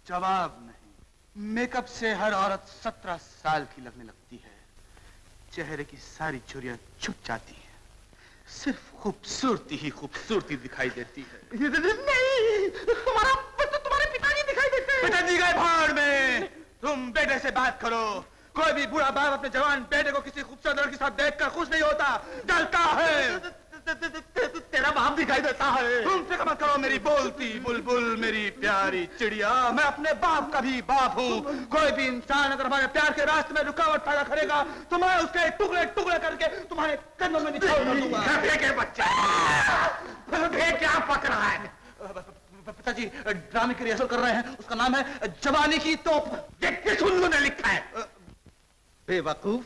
जवाब नहीं। मेकअप से हर औरत 17 साल की लगने लगती है। चेहरे की सारी झुर्रियां छुप जाती हैं। सिर्फ खूबसूरती ही खूबसूरती दिखाई देती है। नहीं, तुम्हारे पिताजी दिखाई देते हैं। पिताजी गए भाड़ में। तुम बेटे से बात करो। कोई भी बुरा बाप अपने जवान बेटे को किसी खूबसूरत लड़की के साथ देखकर खुश नहीं होता, डरता है। तेरा बाप दिखाई देता है। तुम फिक्र मत करो मेरी बोलती बुलबुल, मेरी प्यारी चिड़िया। मैं अपने बाप का भी बाप हूँ। कोई भी इंसान अगर हमारे प्यार के रास्ते में रुकावट पैदा करेगा तो मैं उसके टुकड़े टुकड़े करके तुम्हारे कदमों में निछावर कर दूंगा। के बच्चा क्या पक रहा है? पिताजी ड्रामे की रिहर्सल कर रहे हैं। उसका नाम है जवानी की तोप। किस उल्लू ने लिखा है? बेवकूफ,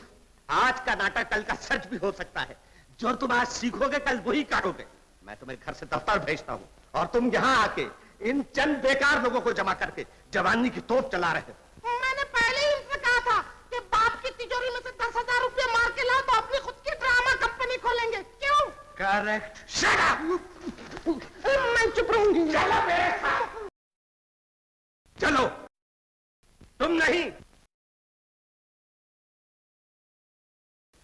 आज का नाटक कल का सच भी हो सकता है। जो तुम आज सीखोगे कल वही करोगे। मैं तुम्हें घर से दफ्तर भेजता हूँ और तुम यहाँ आके इन चंद बेकार लोगों को जमा करके जवानी की तोप चला रहे हो। मैंने पहले ही इनसे कहा था कि बाप की तिजोरी में से 10,000 रुपए मार के लाओ तो अपनी खुद की ड्रामा कंपनी खोलेंगे। क्यों? करेक्ट। Shut up. मैं चुप रहूंगी। चलो मेरे साथ। चलो। तुम नहीं।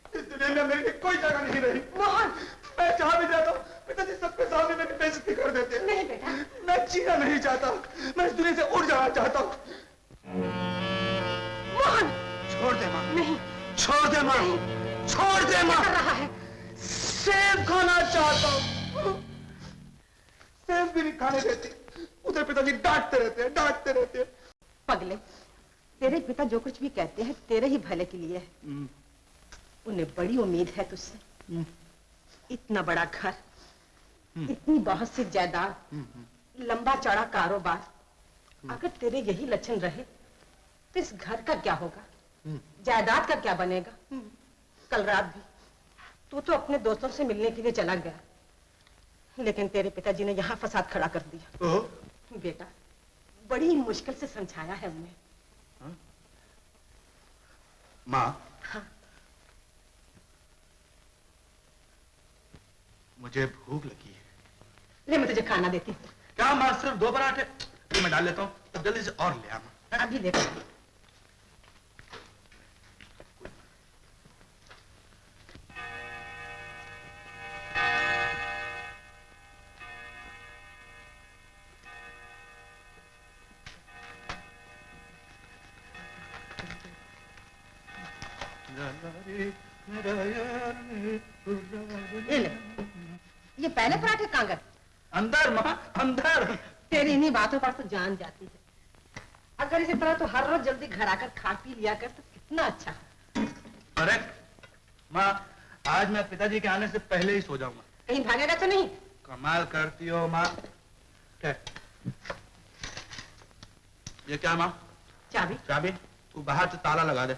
इस दुनिया में मेरी कोई जगह नहीं रही। मोहन, मैं जहाँ भी जाता हूँ पिताजी सबके सामने मेरी बेइज्जती कर देते हैं। नहीं बेटा, मैं जीना नहीं चाहता। मैं इस दुनिया से उड़ जाना चाहता हूँ। मोहन, छोड़ दे माँ। नहीं, छोड़ दे माँ। छोड़ दे माँ। कर रहा है। सेब खाना चाहता हूँ। सेब भी नहीं खाने देती। उधर पिताजी डांटते रहते हैं। पगले, तेरे पिता जो कुछ भी कहते हैं तेरे ही भले के लिए है। उन्हें बड़ी उम्मीद है तुझसे। इतना बड़ा घर, इतनी बहुत सी जायदाद, लंबा चौड़ा कारोबार। अगर तेरे यही लक्षण रहे तो इस घर का क्या होगा, जायदाद का क्या बनेगा? कल रात भी तू तो अपने दोस्तों से मिलने के लिए चला गया, लेकिन तेरे पिताजी ने यहाँ फसाद खड़ा कर दिया। बेटा, बड़ी मुश्किल से समझाया है उन्हें। माँ, हाँ, मुझे भूख लगी है। ले मैं तुझे खाना देती हूँ। क्या माँ, सिर्फ 2 पराठे? तो मैं डाल लेता हूँ, तब जल्दी से और ले आना। अभी ले। ये पहले पराठे कहाँ गए? अंदर माँ, अंदर। तेरी इन्हीं बातों पर तो जान जाती है। अगर इसी तरह तो हर रोज जल्दी घर आकर खा पी लिया कर तो कितना अच्छा। करेक्ट माँ, आज मैं पिताजी के आने से पहले ही सो जाऊंगा। कहीं भागेगा तो नहीं? कमाल करती हो माँ। क्या ये क्या माँ? चाबी। चाबी? तू बाहर से ताला लगा दे।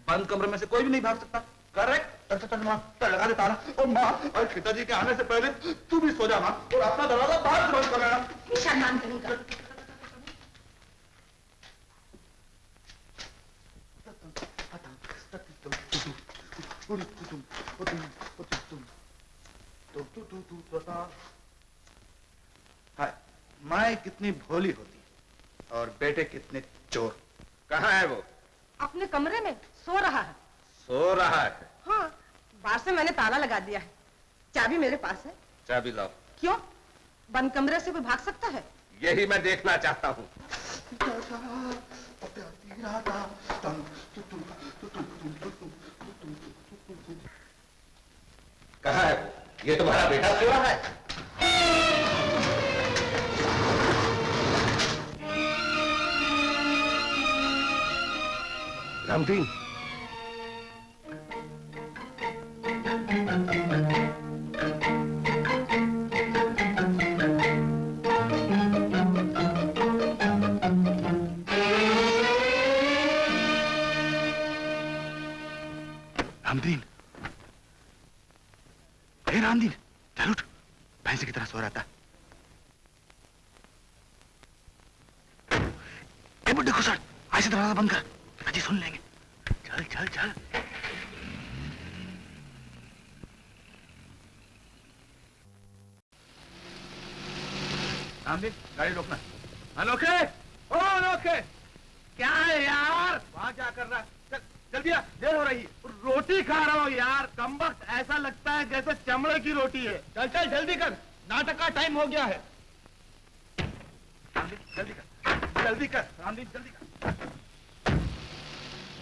बंद कमरे में से कोई भी नहीं भाग सकता। करेक्ट। अच्छा माँ, लगा दे ताला। और माँ, और पिताजी के आने से पहले तू भी सो जा माँ, और अपना दरवाजा बाहर से बंद कर लेना। शर्मान करेगा। माँ कितनी भोली होती और बेटे कितने चोर। कहाँ है वो? अपने कमरे में सो रहा है। सो रहा है? हाँ, बाहर से मैंने ताला लगा दिया है। चाबी मेरे पास है। चाबी लाओ। क्यों? बंद कमरे से कोई भाग सकता है? यही मैं देखना चाहता हूँ। कहाँ है वो? ये तुम्हारा बेटा सो रहा है? रामदीन, रामदीन, हे रामदीन, चल उठ। भैंसे की तरह सो रहा था। ए बुड्ढे घुसड़, ऐसे दरवाजा बंद कर, पिताजी सुन लेंगे। चल चल चल। रामदीन, गाड़ी रोकना। अनोखे, ओ अनोखे, क्या है यार? वहाँ क्या कर रहा है? जल्दी आ, देर हो रही है। रोटी खा रहा हूँ यार, कमबख्त ऐसा लगता है जैसे चमड़े की रोटी है। चल चल जल्दी कर, नाटक का टाइम हो गया है। जल्दी कर, जल्दी कर रामदीप, जल्दी कर।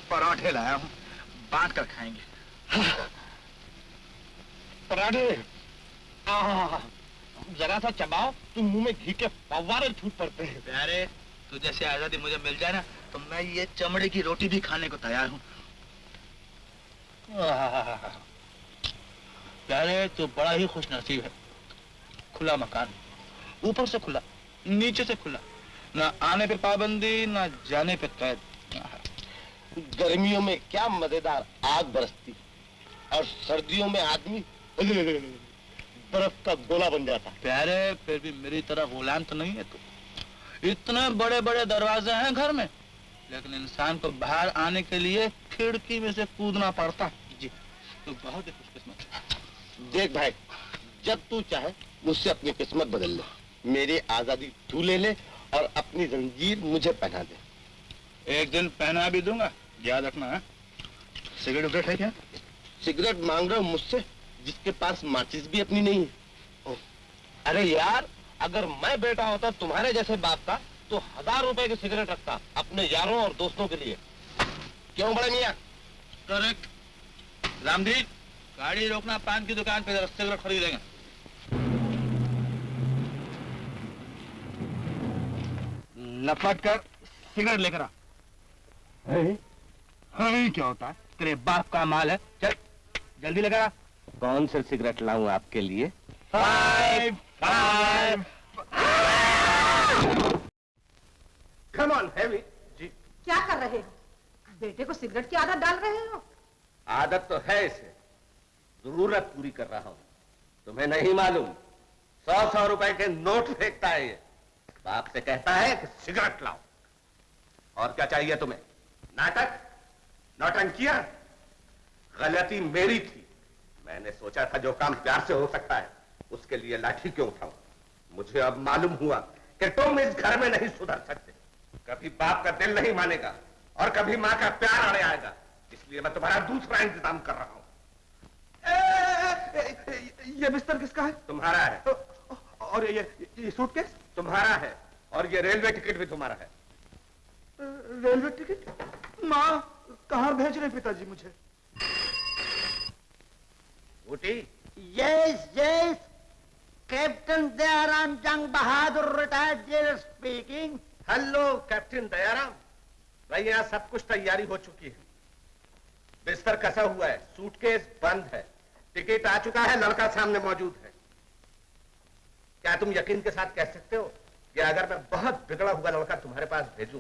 पराठे लाया हूँ, बांट कर खाएंगे। पराठे जरा सा चबाओ तो मुंह में घी के फव्वारे छूट पड़ते हैं। प्यारे, तू जैसे आजादी मुझे मिल जाए ना, तो मैं ये चमड़े की रोटी भी खाने को तैयार हूँ। प्यारे, तू बड़ा ही खुश नसीब है। खुला मकान, ऊपर से खुला, नीचे से खुला, ना आने पे पाबंदी, ना जाने पे कैद। गर्मियों में क्या मजेदार आग बरसती और सर्दियों में आदमी बर्फ का गोला बन जाता। प्यारे, फिर भी मेरी तरह गुलाम तो नहीं है तू। इतने बड़े बड़े दरवाजे हैं घर में, लेकिन इंसान को बाहर आने के लिए खिड़की में से कूदना पड़ता। जी, तू बहुत ही खुशकिस्मत है। देख भाई, जब तू चाहे मुझसे अपनी किस्मत बदल ले, मेरी आजादी तू ले ले और अपनी जंजीर मुझे पहना दे। एक दिन पहना भी दूंगा, याद रखना है। सिगरेट उगरेट है क्या? सिगरेट मांग रहे हो मुझसे, जिसके पास माचिस भी अपनी नहीं है। अरे यार, अगर मैं बेटा होता तुम्हारे जैसे बाप का, तो 1000 रुपए की सिगरेट रखता अपने यारों और दोस्तों के लिए। क्यों बड़े मियां? करेक्ट। रामदीप, गाड़ी रोकना, पान की दुकान पे सिगरेट खरीदेंगे। लपट कर सिगरेट लेकर आ। हाँ, क्या होता है? तेरे बाप का माल है। चल जल्दी लेकर आ। कौन से सिगरेट लाऊं आपके लिए? 5 5। Come on, Heavy. जी। क्या कर रहे हो? बेटे को सिगरेट की आदत डाल रहे हो? आदत तो है इसे, जरूरत पूरी कर रहा हूं। तुम्हें नहीं मालूम, 100-100 रुपए के नोट फेंकता है ये। बाप से कहता है कि सिगरेट लाओ। और क्या चाहिए तुम्हें? नाटक, नौटंकियां? गलती मेरी थी। मैंने सोचा था जो काम प्यार से हो सकता है, उसके लिए लाठी क्यों उठाऊं। मुझे अब मालूम हुआ कि तुम इस घर में नहीं सुधर सकते। कभी बाप का दिल नहीं मानेगा और कभी माँ का प्यार आड़े आएगा। इसलिए मैं तुम्हारा दूसरा इंतजाम कर रहा हूं। ये बिस्तर किसका है? तुम्हारा है। और ये सूटकेस? तुम्हारा है। और ये रेलवे टिकट भी तुम्हारा है। Railway ticket? माँ, कहाँ भेज रहे पिताजी मुझे? Ooty? Yes, yes. Captain Dayaram Jang Bahadur, retired jailer speaking. Hello captain Dayaram. भैया, सब कुछ तैयारी हो चुकी है। बिस्तर कसा हुआ है, सूटकेस बंद है, टिकट आ चुका है, लड़का सामने मौजूद है। क्या तुम यकीन के साथ कह सकते हो कि अगर मैं बहुत बिगड़ा हुआ लड़का तुम्हारे पास भेजूं,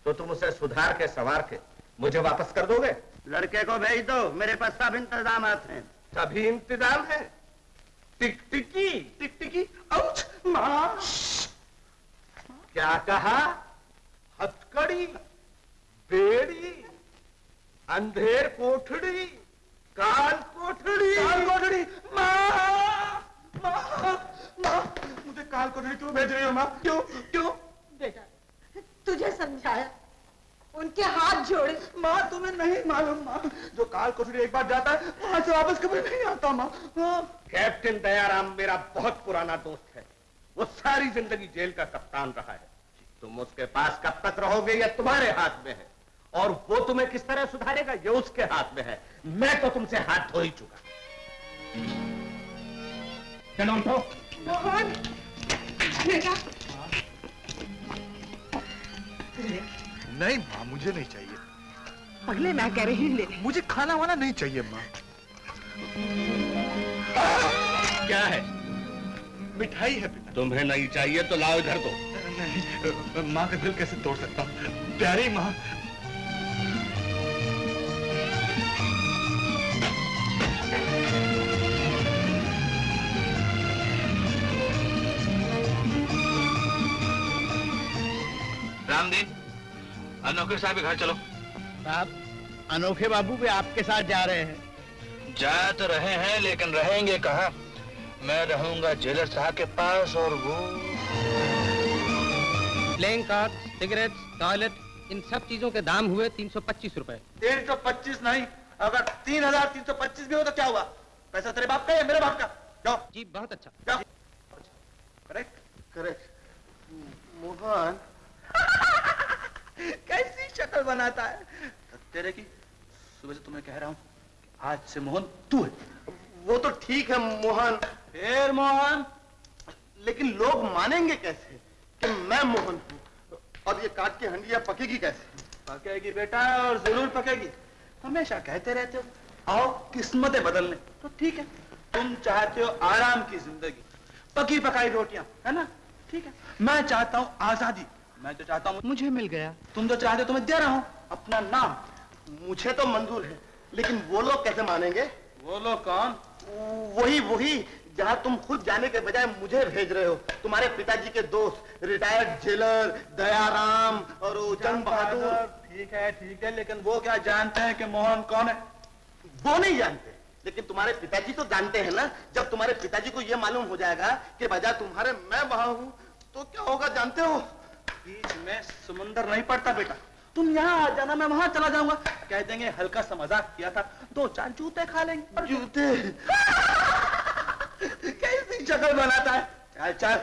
तो तुम उसे सुधार के संवार के मुझे वापस कर दोगे? लड़के को भेज दो, मेरे पास सब इंतजाम हैं। सभी इंतजाम है। टिकटिकी? टिकटिकी? आउच! माँ! क्या कहा? हथकड़ी, बेड़ी, अंधेर कोठड़ी, काल कोठड़ी। काल कोठड़ी! माँ! माँ! माँ! मुझे काल कोठड़ी क्यों भेज रही हो माँ? क्यों? क्यों? बेटा, तुझे समझाया, उनके हाथ जोड़े। माँ, तुम्हें नहीं मालूम माँ, जो काल कोठड़ी एक बार जाता है, वहां से वापस कभी नहीं आता माँ। कैप्टन दयाराम मेरा बहुत पुराना दोस्त है। वो सारी जिंदगी जेल का कप्तान रहा है। तुम उसके पास कब तक रहोगे, यह तुम्हारे हाथ में है। और वो तुम्हें किस तरह सुधारेगा, ये उसके हाथ में है। मैं तो तुमसे हाथ धो ही चुका। चलो उठो। मोहन, बेटा। नहीं माँ, मुझे नहीं चाहिए। पहले मैं कह रही ले। मुझे खाना वाना नहीं चाहिए माँ। क्या है? मिठाई है पिता। तुम्हें नहीं चाहिए तो लाओ इधर दो। नहीं, माँ का दिल कैसे तोड़ सकता हूँ? प्यारी माँ। रामदीप, अनोखे साहब के घर चलो। साहब, अनोखे बाबू भी आपके साथ जा रहे हैं। जा तो रहे हैं, लेकिन रहेंगे कहाँ? मैं रहूंगा जेलर साहब के पास, और वो प्लेइंग कार्ड्स। सिगरेट, टॉयलेट, इन सब चीजों के दाम हुए 325 रुपए। 325 नहीं, अगर 3325 भी हो तो क्या हुआ? पैसा तेरे बाप का या मेरे बाप का? जाओ जी बहुत अच्छा। जाओ। Correct correct. मोहन कैसी शक्ल बनाता है तेरे की। सुबह से तुम्हें कह रहा हूँ आज से मोहन तू है। वो तो ठीक है मोहन, फिर मोहन लेकिन लोग मानेंगे कैसे कि मैं मोहन हूँ? और ये काट की हंडिया पकेगी कैसे? पकेगी बेटा, और जरूर पकेगी। हमेशा कहते रहते हो आओ किस्मतें बदलने, तो ठीक है। तुम चाहते हो आराम की जिंदगी, पकी पकाई रोटियां, है ना? ठीक है। मैं चाहता हूँ आजादी, मैं जो चाहता हूँ मुझे मिल गया। तुम जो चाहते हो तुम्हें दे रहा हूँ, अपना नाम। मुझे तो मंजूर है, लेकिन वो लोग कैसे मानेंगे? वो लोग कौन? वही जहाँ तुम खुद जाने के बजाय मुझे भेज रहे हो। तुम्हारे पिताजी के दोस्त रिटायर्ड जेलर दयाराम और वो जंग बहादुर। ठीक है, लेकिन वो क्या जानते हैं कि मोहन कौन है? वो नहीं जानते, लेकिन तुम्हारे पिताजी तो जानते हैं ना। जब तुम्हारे पिताजी को ये मालूम हो जाएगा कि बजाय तुम्हारे मैं वहां हूं, तो क्या होगा जानते हो? बीच में समुंदर नहीं पड़ता बेटा। तुम यहाँ आ जाना, मैं वहां चला जाऊंगा। कह देंगे हल्का सा मजाक किया था, 2-4 जूते खा लेंगे। जूते? कैसी शक्ल बनाता है। चल चल,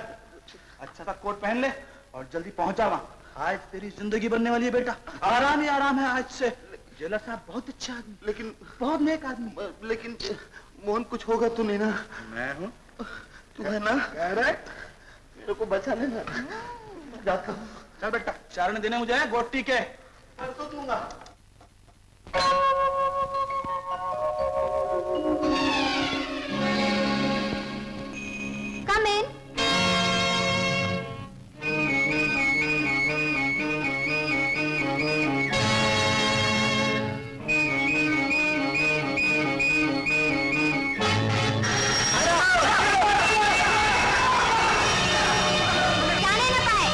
अच्छा सा कोट पहन ले और जल्दी पहुंच जा वहां। आज तेरी जिंदगी बनने वाली है बेटा, आराम ही आराम है आज से। जेलर साहब बहुत अच्छा आदमी, लेकिन बहुत नेक आदमी। लेकिन मोहन कुछ होगा तो नहीं ना? मैं हूँ, तू है ना? करेक्ट। मेरे को बचा लेना। जाता हूँ। चल बेटा, चारण देने मुझे गोटी के। तो दूंगा। Come in. जाने न पाए।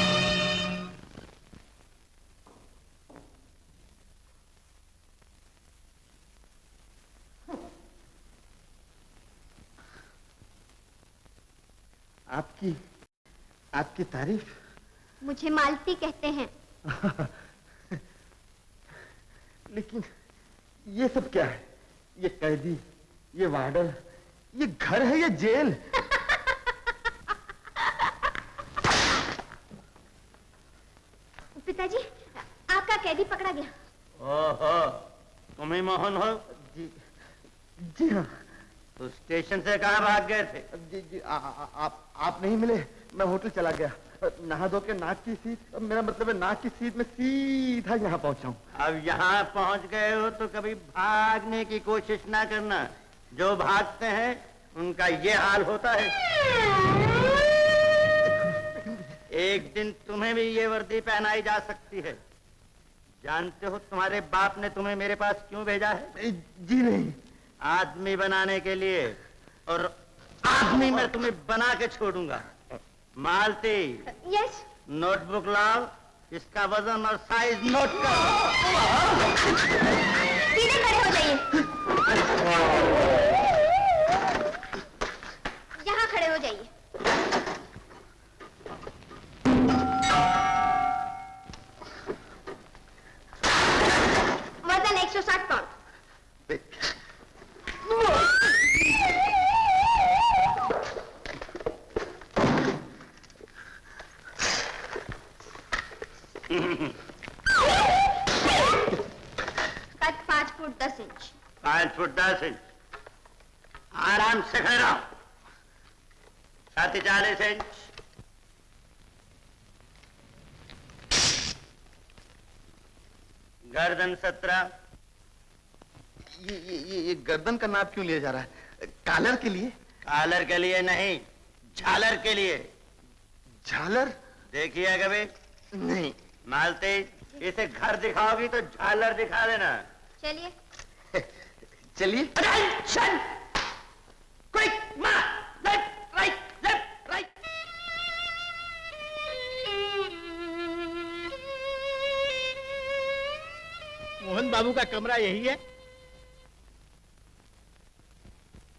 आपकी तारीफ। मुझे मालती कहते हैं। लेकिन ये सब क्या है? ये कैदी, ये वार्डर, ये घर है या जेल? पिताजी, आपका कैदी पकड़ा गया। ओहो, तुम ही मोहन हो? जी हाँ। तो स्टेशन से कहाँ भाग गए थे? जी आप नहीं मिले, मैं होटल चला गया। नहा धो के नाक की सीट, मेरा मतलब है नाक की सीट में सीधा यहाँ पहुंचा हूँ। अब यहाँ पहुँच गए हो तो कभी भागने की कोशिश ना करना। जो भागते हैं उनका ये हाल होता है। एक दिन तुम्हें भी ये वर्दी पहनाई जा सकती है। जानते हो तुम्हारे बाप ने तुम्हें मेरे पास क्यों भेजा है? जी नहीं। आदमी बनाने के लिए, और आदमी मैं तुम्हें बना के छोड़ूंगा। मालती, यस। नोटबुक लाओ, इसका वजन और साइज नोट करो। सीधे खड़े हो जाइए। यहाँ खड़े हो जाइए। वजन 160 पाउंड। कद 5 फुट 10 इंच। 5 foot 10 inch. आराम से खड़े रहो। छाती 40 इंच। गर्दन 17। ये गर्दन का नाप क्यों लिया जा रहा है? कॉलर के लिए? कॉलर के लिए नहीं, झालर के लिए। झालर? देखिए कभी? नहीं। मालती, इसे घर दिखाओगी तो झालर दिखा देना। चलिए। चलिए। Attention! Quick march! Left right left right. Mohan Babu का कमरा यही है?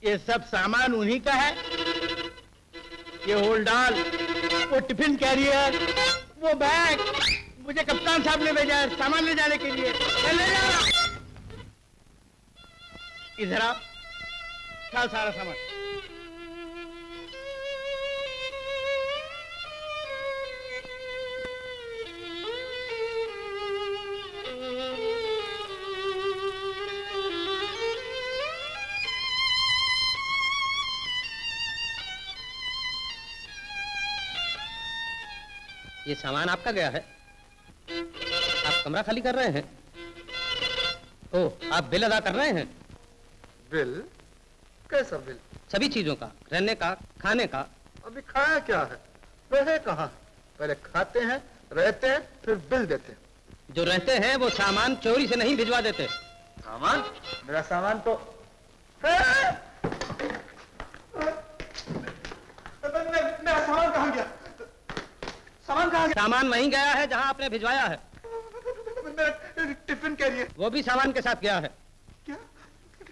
ये सब सामान उन्हीं का है? ये होल्डाल, वो टिफिन कैरियर, वो बैग, मुझे कप्तान साहब ने भेजा है सामान ले जाने के लिए। मैं ले जा रहा। इधर आप चल सारा सामान। ये सामान आपका गया है। आप कमरा खाली कर रहे हैं। ओह, आप बिल अदा कर रहे हैं। बिल? कैसा बिल? सभी चीजों का, रहने का, खाने का। अभी खाया क्या है? रहे कहाँ? पहले खाते हैं, रहते हैं, फिर बिल देते हैं। जो रहते हैं वो सामान चोरी से नहीं भिजवा देते। सामान? मेरा सामान तो मेरा सामान कहाँ गया? सामान कहाँ गया? सामान वहीं गया है जहां आपने भिजवाया है। मेरा टिफिन कैरियर। वो भी सामान के साथ गया है। क्या?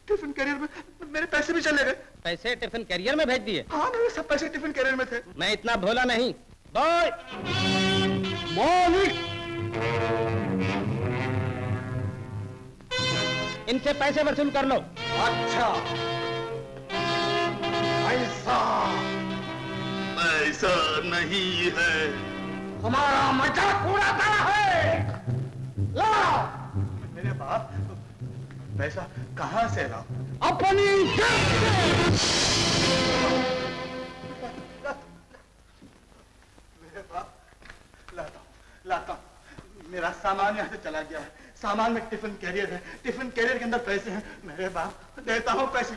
टिफिन कैरियर में मेरे पैसे भी चले गए। पैसे टिफिन कैरियर में भेज दिए? हाँ, मेरे सब पैसे टिफिन कैरियर में थे। मैं इतना भोला नहीं। बॉय! मौलिक! इनसे पैसे वसूल कर लो। अच्छा, ऐसा नहीं है। हमारा मजाक उड़ाता है। लाओ! मेरे बाप, पैसा कहाँ से लाओ? अपनी जेब से। मेरे बाप, लाता हूँ। मेरा सामान यहाँ से चला गया है। सामान में टिफिन कैरियर है। टिफिन कैरियर के अंदर पैसे हैं। मेरे बाप, देता हूँ पैसे।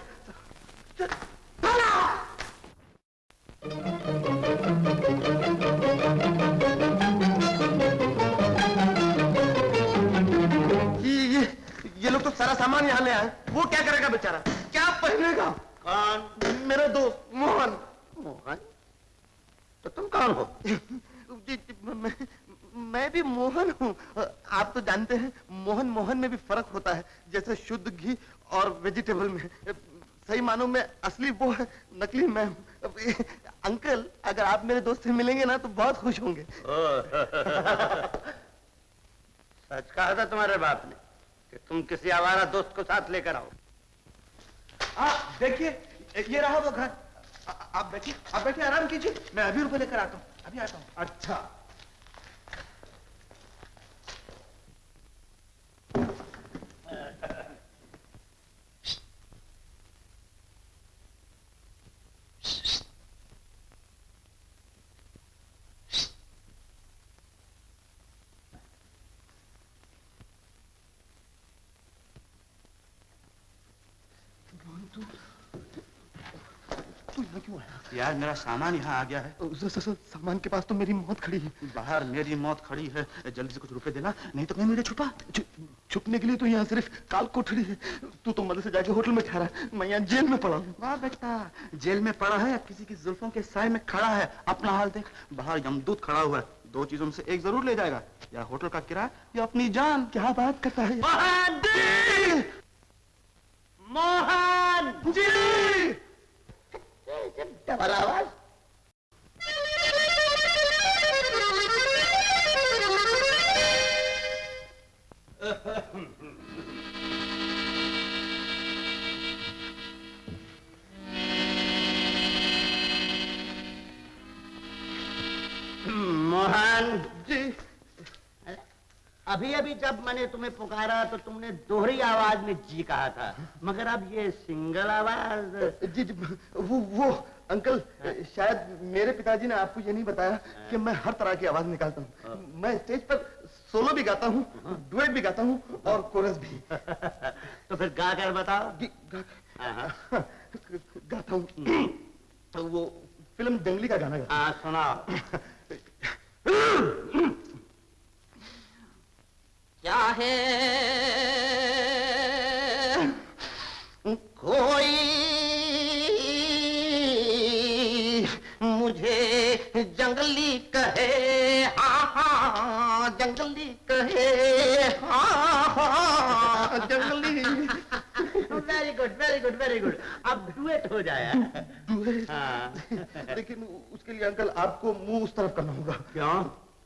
ये लोग तो सारा सामान यहाँ ले आए। वो क्या करेगा बेचारा? क्या पहनेगा? कौन? मेरा दोस्त मोहन। मोहन? तो तुम कौन हो? मैं भी मोहन हूँ। आप तो जानते हैं मोहन मोहन में भी फर्क होता है, जैसे शुद्ध घी और वेजिटेबल में। सही मानों में असली वो है, नकली मैं हूँ। अंकल, अगर आप मेरे दोस्त से मिलेंगे ना तो बहुत खुश होंगे। सच कहा था तुम्हारे बाप ने कि तुम किसी आवारा दोस्त को साथ लेकर आओ। देखिए, ये रहा वो घर। आप बैठिए, आराम कीजिए। मैं अभी रुपए लेकर आता हूँ, अभी आता हूँ। अच्छा, तू यहाँ क्यों आया? यार, मेरा सामान यहाँ आ गया है। सामान के पास तो मेरी मौत खड़ी है। बाहर मेरी मौत खड़ी है। जल्दी से कुछ रुपए देना, नहीं तो कहीं मुझे छुपा। छुपने के लिए तो यहाँ सिर्फ काल कोठरी है। तू तो मदद से जाके होटल में ठहरा। मैं यहाँ जेल में पड़ा हूँ। वाह बेटा, जेल में पड़ा है, किसी की जुल्फों के साए में खड़ा है। अपना हाल देख, बाहर यमदूत खड़ा हुआ है। दो चीजों में से एक जरूर ले जाएगा, या होटल का किराया या अपनी जान। क्या बात करता है? मोहन जी! मोहन जी! डबल आवाज। मोहन जी! अभी अभी जब मैंने तुम्हें पुकारा तो तुमने दोहरी आवाज में जी कहा था, मगर अब ये सिंगल आवाज। जी, वो अंकल, शायद मेरे पिताजी ने आपको ये नहीं बताया कि मैं हर तरह की आवाज निकालता हूँ। मैं स्टेज पर सोलो भी गाता हूँ, डुएट भी गाता हूँ और कोरस भी। तो फिर गा कर बताओ। गाता हूँ। तो वो फिल्म दंगली का गाना गाता। हाँ, सुनाओ। क्या है कोई मुझे जंगली कहे, हाँ हाँ जंगली कहे, हाँ हाँ जंगली। Very good, very good, very good. अब डुएट हो जाए। हाँ। लेकिन उसके लिए अंकल आपको मुंह उस तरफ करना होगा। क्यों?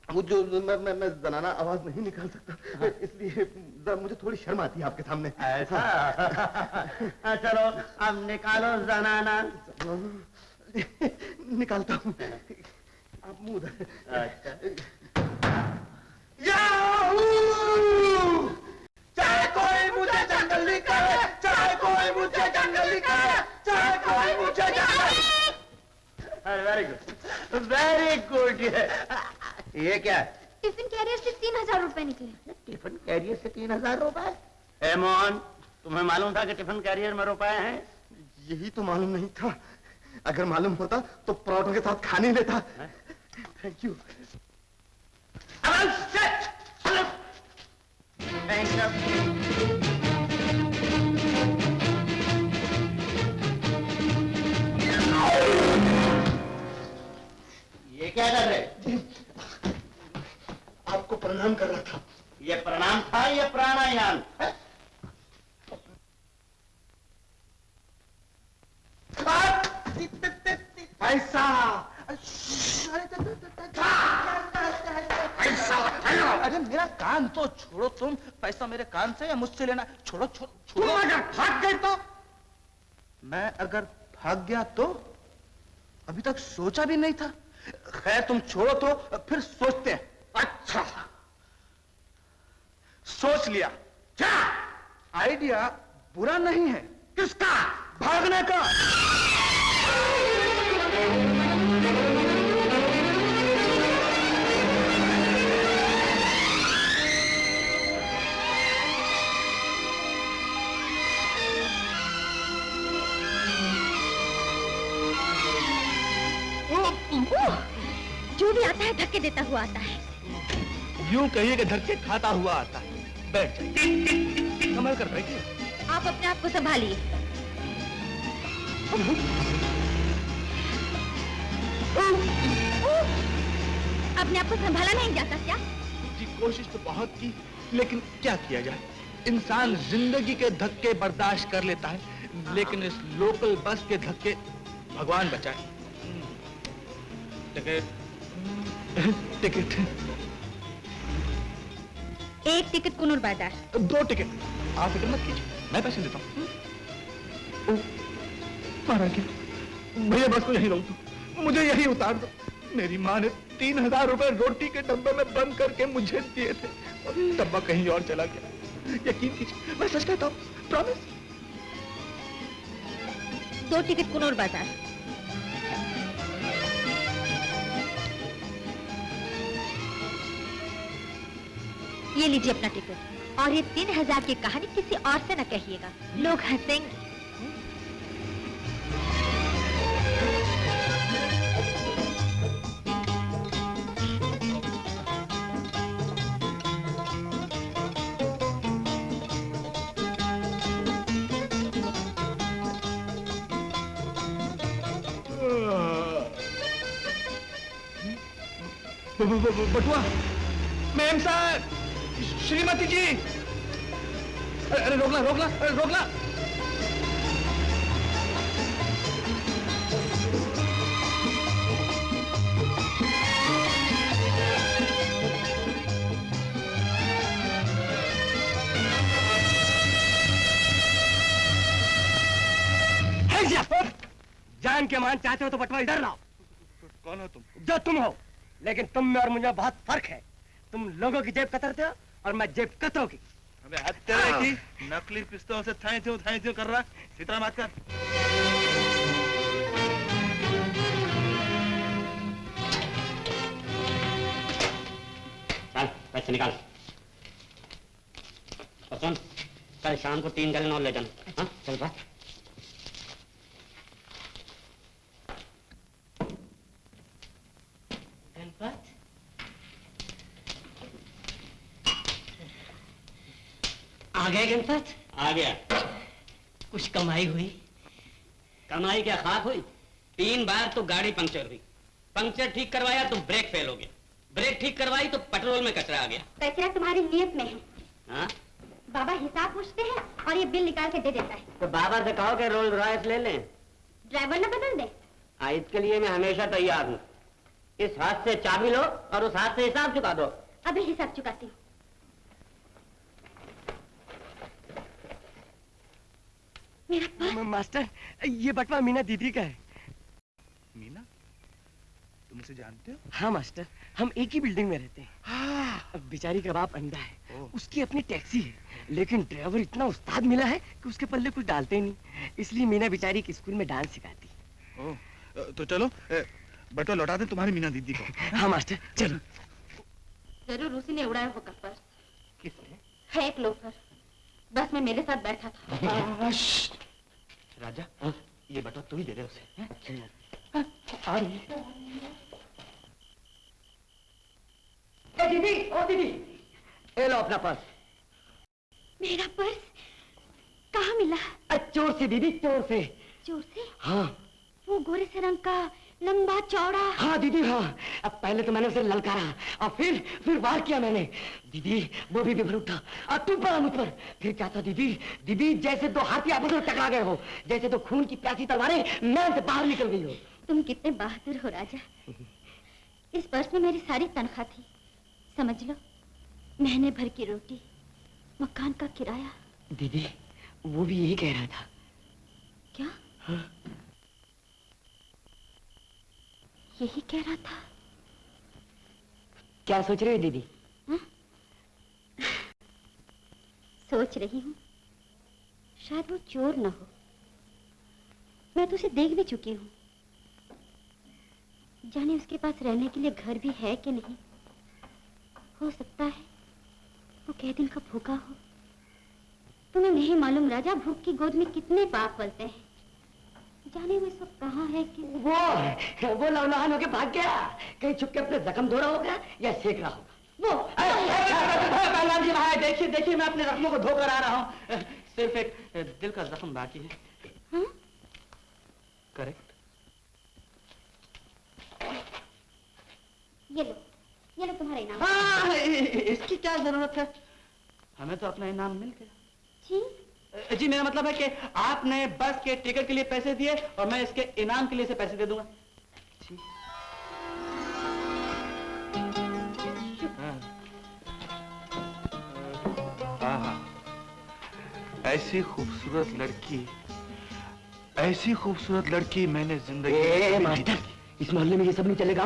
वो जो मैं जनाना आवाज नहीं निकाल सकता, इसलिए जरा मुझे थोड़ी शर्म आती है आपके सामने। ऐसा? चलो अब निकालो जनाना। निकालता हूँ, आप मुंह उधर। अच्छा। चाहे कोई मुझे जंगल दिखाए, चाहे कोई मुझे जंगल दिखाए, चाहे कोई मुझे जंगल। Very good, very good. ये क्या है? टिफिन कैरियर से 3000 रुपए निकले। टिफिन कैरियर से 3000 रुपए? ए मोहन, तुम्हें मालूम था कि टिफिन कैरियर में रुपए हैं? यही तो मालूम नहीं था। अगर मालूम होता तो पराठों के साथ खा नहीं लेता। Thank you. ये क्या कर रहे? आपको प्रणाम कर रहा था। ये प्रणाम था, ये प्राणायाम? पैसा अरे मेरा कान तो छोड़ो तुम। पैसा मेरे कान से या मुझसे लेना? छोड़ो छोड़ो छोड़ो। अगर भाग गए तो? मैं अगर भाग गया तो? अभी तक सोचा भी नहीं था। खैर तुम छोड़ो तो फिर सोचते हैं। अच्छा सोच लिया। क्या आइडिया बुरा नहीं है। किसका? भागने का। जो भी आता है धक्के देता हुआ आता है। यूं कहिए कि धक्के खाता हुआ आता है। बैठ जाइए, संभल कर बैठिए। आप अपने आप को संभालिए। अपने आप को संभाला नहीं जाता क्या? जी कोशिश तो बहुत की, लेकिन क्या किया जाए। इंसान जिंदगी के धक्के बर्दाश्त कर लेता है, लेकिन इस लोकल बस के धक्के भगवान बचाए। Ticket ticket. एक टिकट कुनूर बाजार। 2 टिकट। आप फिक्र मत कीजिए, मैं पैसे देता हूँ। मारा क्या? भैया बस को यहीं रोक दो, मुझे यहीं उतार दो। मेरी माँ ने 3000 रुपए रोटी के डब्बे में बंद करके मुझे दिए थे और डब्बा कहीं और चला गया। यकीन कीजिए, मैं सच कहता हूँ, प्रॉमिस। 2 टिकट कुनूर बाजार। ये लीजिए अपना टिकट। और ये 3000 की कहानी किसी और से न कहिएगा, लोग हंसेंगे। बटुआ, मैम साहब, श्रीमती जी। अरे रोकना रोकना रोकना। जान के मान चाहते हो तो बटवा इधर लाओ। कौन हो तुम? जो तुम हो, लेकिन तुम में और मुझे बहुत फर्क है। तुम लोगों की जेब कतरते हो और मैं जेब कतरों की। अबे तेरे की नकली पिस्तौल से थाई थी कर रहा। सीता मत कर। चल पैसे निकाल। और सुन, कल शाम को 3 गैलन और ले जाना। हाँ चल बात। आ गए गणपत? आ गया। कुछ कमाई हुई? कमाई क्या खाक हुई? 3 बार तो गाड़ी पंक्चर हुई। पंक्चर ठीक करवाया तो ब्रेक फेल हो गया। ब्रेक ठीक करवाई तो पेट्रोल में कचरा आ गया। कचरा तुम्हारी नियत में है। हाँ? बाबा हिसाब पूछते हैं और ये बिल निकाल के दे देता है। तो बाबा से कहो कि रोल्स रॉयस ले लें। ड्राइवर न बदल दे। इसके लिए मैं हमेशा तैयार हूँ। इस हाथ से चाबी लो और उस हाथ से हिसाब चुका दो। अभी हिसाब चुकाती हूँ। मेरा पर्स। मास्टर, ये बटवा मीना दीदी का है। मीना, तुम उसे जानते हो? हाँ मास्टर, हम एक ही बिल्डिंग में रहते हैं। अब बेचारी का बाप अंधा है, उसकी अपनी टैक्सी है, लेकिन ड्राइवर इतना उस्ताद मिला है कि उसके पल्ले कुछ डालते नहीं, इसलिए मीना बेचारी के स्कूल में डांस सिखाती है। तो चलो बटवा लौटा दें तुम्हारी मीना दीदी को। हाँ मास्टर, चलो। जरूर उसी ने उड़ाया होगा पर्स। किसने? है एक लोफर, बस में मेरे साथ बैठा था। राजा, ये बटवा तू ही दे दे उसे। आ रही है। ए दीदी, ओ दीदी, ये लो अपना पर्स। मेरा पर्स कहाँ मिला? चोर से दीदी, चोर से। चोर से? हाँ। वो गोरे से रंग का, लंबा चौड़ा। हाँ दीदी हाँ। अब पहले तो मैंने उसे ललकारा और फिर वार किया मैंने। दीदी वो भी बिफर उठा और तुम पड़ा मुझ पर। फिर क्या था दीदी? दीदी जैसे दो हाथी आपस में टकरा गए हो, जैसे दो खून की प्यासी तलवारें मैल से बाहर निकल गई हो। तुम कितने बहादुर हो राजा। इस पर्स में मेरी सारी तनख्वाह थी, समझ लो, महीने भर की रोटी, मकान का किराया। दीदी वो भी यही कह रहा था। क्या? हाँ? यही कह रहा था? क्या सोच रहे हो दीदी? हा? सोच रही हूँ शायद वो चोर न हो। मैं तो उसे देख भी चुकी हूँ। जाने उसके पास रहने के लिए घर भी है कि नहीं। हो सकता है वो कई दिन का भूखा हो। तुम्हें नहीं मालूम राजा, भूख की गोद में कितने पाप पलते हैं। जाने वो सब कहाँ है कि वो लवलहान होके भाग गया, कहीं छुप के अपने जख्म धो रहा होगा या सेक रहा होगा। वो पहलवान जी भाई, देखिए देखिए, मैं अपने जख्मों को धोकर आ रहा हूँ। सिर्फ एक दिल का जख्म बाकी है। हाँ? करेक्ट। ये लो तुम्हारा इनाम। हाँ, इसकी क्या जरूरत है? हमें तो अपना इनाम मिल गया। जी मेरा मतलब है कि आपने बस के टिकट के लिए पैसे दिए और मैं इसके इनाम के लिए से पैसे दे दूंगा। जी। हाँ, ऐसी खूबसूरत लड़की मैंने जिंदगी। मास्टर, इस मोहल्ले में ये सब नहीं चलेगा।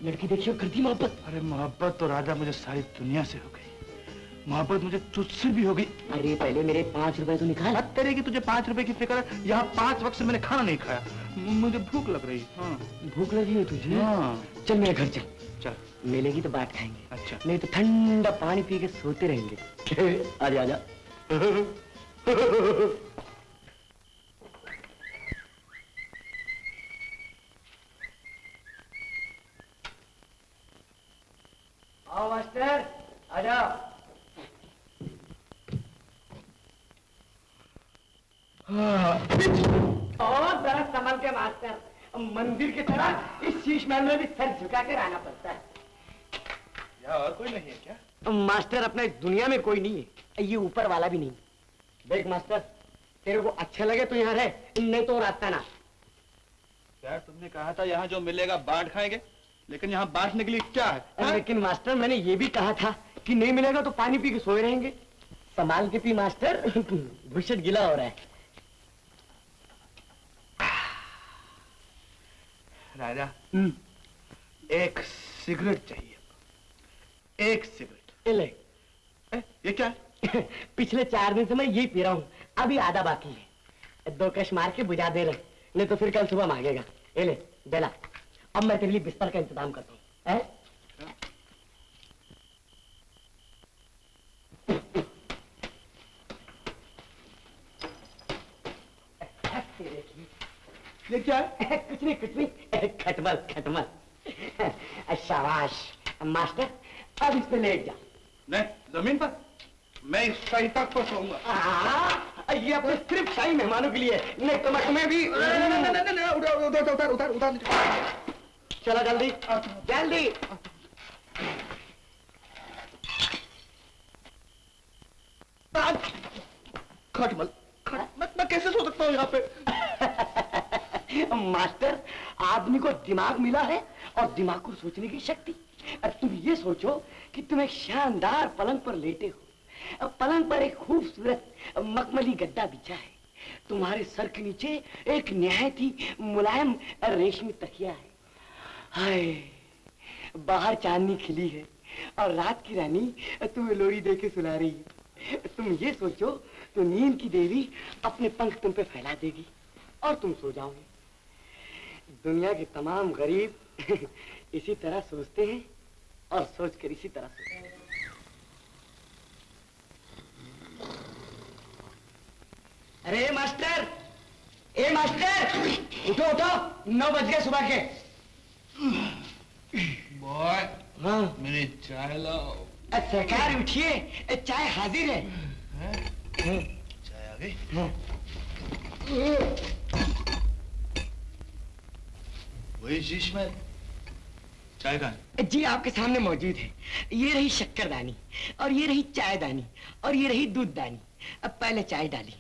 लड़की देखियो करती मोहब्बत। अरे मोहब्बत तो राजा मुझे सारी दुनिया से हो गई, मोहब्बत मुझे तुझसे भी होगी। अरे पहले मेरे 5 रुपए तो निकाल। बात करेगी, तुझे 5 रुपए की फिक्र है? यहाँ 5 वक्त से मैंने खाना नहीं खाया, मुझे भूख लग रही। हाँ। भूख लगी है तुझे? हाँ। चल मेरे घर चल। चल। मिलेगी तो बात खाएंगे। अच्छा। नहीं तो ठंडा पानी पी के सोते रहेंगे। आजा आजा। आओ मास्टर, आजा। और जरा संभल के मास्टर, मंदिर की तरह इस शीश महल में भी सर झुका के रहना पड़ता है। यहाँ और कोई नहीं है क्या? मास्टर अपने दुनिया में कोई नहीं है, ये ऊपर वाला भी नहीं। देख मास्टर, तेरे को अच्छा लगे तो यहाँ रहे, नहीं तो रास्ता ना। यार तुमने कहा था यहाँ जो मिलेगा बांट खाएंगे, लेकिन यहाँ बांटने के लिए क्या है? लेकिन मास्टर मैंने ये भी कहा था कि नहीं मिलेगा तो पानी पी के सोए रहेंगे। संभाल के पी मास्टर, भूषण गीला हो रहा है। राजा, एक सिगरेट चाहिए, एक सिगरेट। ले। ये क्या है? पिछले 4 दिन से मैं यही पी रहा हूँ, अभी आधा बाकी है। 2 कश मार के बुझा दे रहे, नहीं तो फिर कल सुबह मांगेगा। ये ले बेला, अब मैं तेरे लिए बिस्तर का इंतजाम करता हूँ। ये क्या है? कुछ नहीं, खटमल खटमल। शाबाश मास्टर, अब इस पे लेट जा। नहीं, जमीन पर। मैं इस शाही तक पर सोऊंगा। ये अपने सिर्फ शाही मेहमानों के लिए, नहीं तो मैं तुम्हें भी। उतार। चलो जल्दी जल्दी। खटमल, मैं कैसे सो सकता हूँ यहाँ पे? मास्टर, आदमी को दिमाग मिला है और दिमाग को सोचने की शक्ति। अब तुम ये सोचो कि तुम एक शानदार पलंग पर लेटे हो, अब पलंग पर एक खूबसूरत मखमली गद्दा बिछा है, तुम्हारे सर के नीचे एक निहायत ही मुलायम रेशमी तकिया है। हाय, बाहर चांदनी खिली है और रात की रानी तुम्हें लोरी दे के सुला रही है। तुम ये सोचो तो नींद की देवी अपने पंख तुम पे फैला देगी और तुम सो जाओगे। दुनिया के तमाम गरीब इसी तरह सोचते हैं और सोचकर इसी तरह सोते हैं। अरे मास्टर, ए मास्टर, उठो उठो, 9 बज गए सुबह के। बॉय, हाँ मेरी चाय लाओ। सरकार उठिए, चाय हाजिर है। चाय आ गई? हाँ। वही शीश में चाय का जी आपके सामने मौजूद है। ये रही शक्करदानी और ये रही चायदानी और ये रही दूधदानी। अब पहले चाय डाली,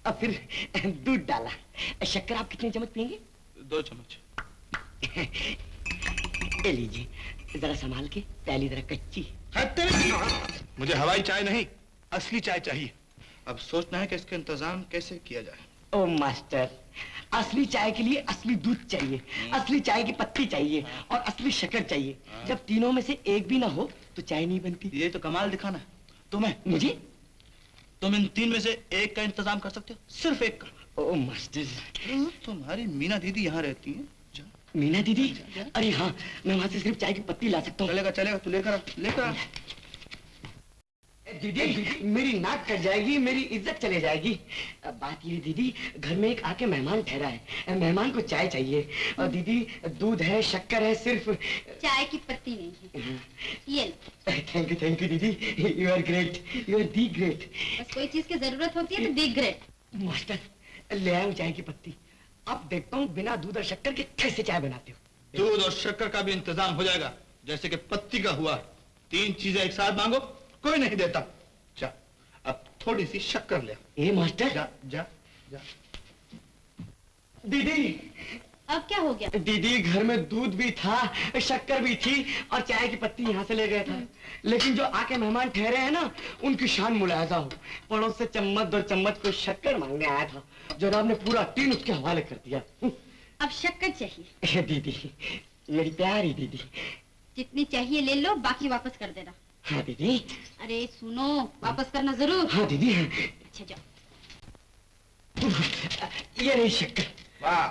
अब फिर दूध डाला। शक्कर आप कितने चम्मच पिएंगे? 2 चम्मच। ले लीजिए, जरा संभाल के, प्याली जरा कच्ची। मुझे हवाई चाय नहीं, असली चाय चाहिए। अब सोचना है कि इसका इंतजाम कैसे किया जाए। ओ मास्टर, असली चाय के लिए असली दूध चाहिए, असली चाय की पत्ती चाहिए और असली शक्कर चाहिए। जब तीनों में से एक भी ना हो तो चाय नहीं बनती। ये तो कमाल दिखाना है तुम्हें। मुझे? तुम इन 3 में से एक का इंतजाम कर सकते हो, सिर्फ एक का। ओ मास्टर, तुम्हारी मीना दीदी यहाँ रहती है। मीना दीदी? अरे हाँ, मैं वहां से सिर्फ चाय की पत्ती ला सकता हूँ। चलेगा चलेगा, तू लेकर आ। दीदी, मेरी नाक कट जाएगी, मेरी इज्जत चले जाएगी। अब बात ये दीदी, घर में एक आके मेहमान ठहरा है, मेहमान को चाय चाहिए। और दीदी, दूध है, शक्कर है, सिर्फ चाय की पत्ती नहीं है। ये थैंक यू दीदी, you are great, you are the great. बस कोई चीज की जरूरत होती है तो दी ग्रेट। मास्टर, ले आऊं चाय की पत्ती। अब देखता हूँ बिना दूध और शक्कर के कैसे चाय बनाते हो। दूध और शक्कर का भी इंतजाम हो जाएगा, जैसे कि पत्ती का हुआ। 3 चीजें एक साथ मांगो, कोई नहीं देता। जा, अब थोड़ी सी शक्कर ले। ए मास्टर, जा जा जा। दीदी, अब क्या हो गया? दीदी, घर में दूध भी था, शक्कर भी थी और चाय की पत्ती यहाँ से ले गया था। लेकिन जो आके मेहमान ठहरे हैं ना, उनकी शान मुलायजा हो। पड़ोस से चम्मच 2 चम्मच को शक्कर मांगने आया था, जनाब ने पूरा टीन उसके हवाले कर दिया। अब शक्कर चाहिए? दीदी, मेरी प्यारी दीदी। जितनी चाहिए ले लो, बाकी वापस कर देना। हाँ दीदी। अरे सुनो, वापस करना जरूर। हाँ दीदी। अच्छा जाओ। ये रही शक्कर। वाह,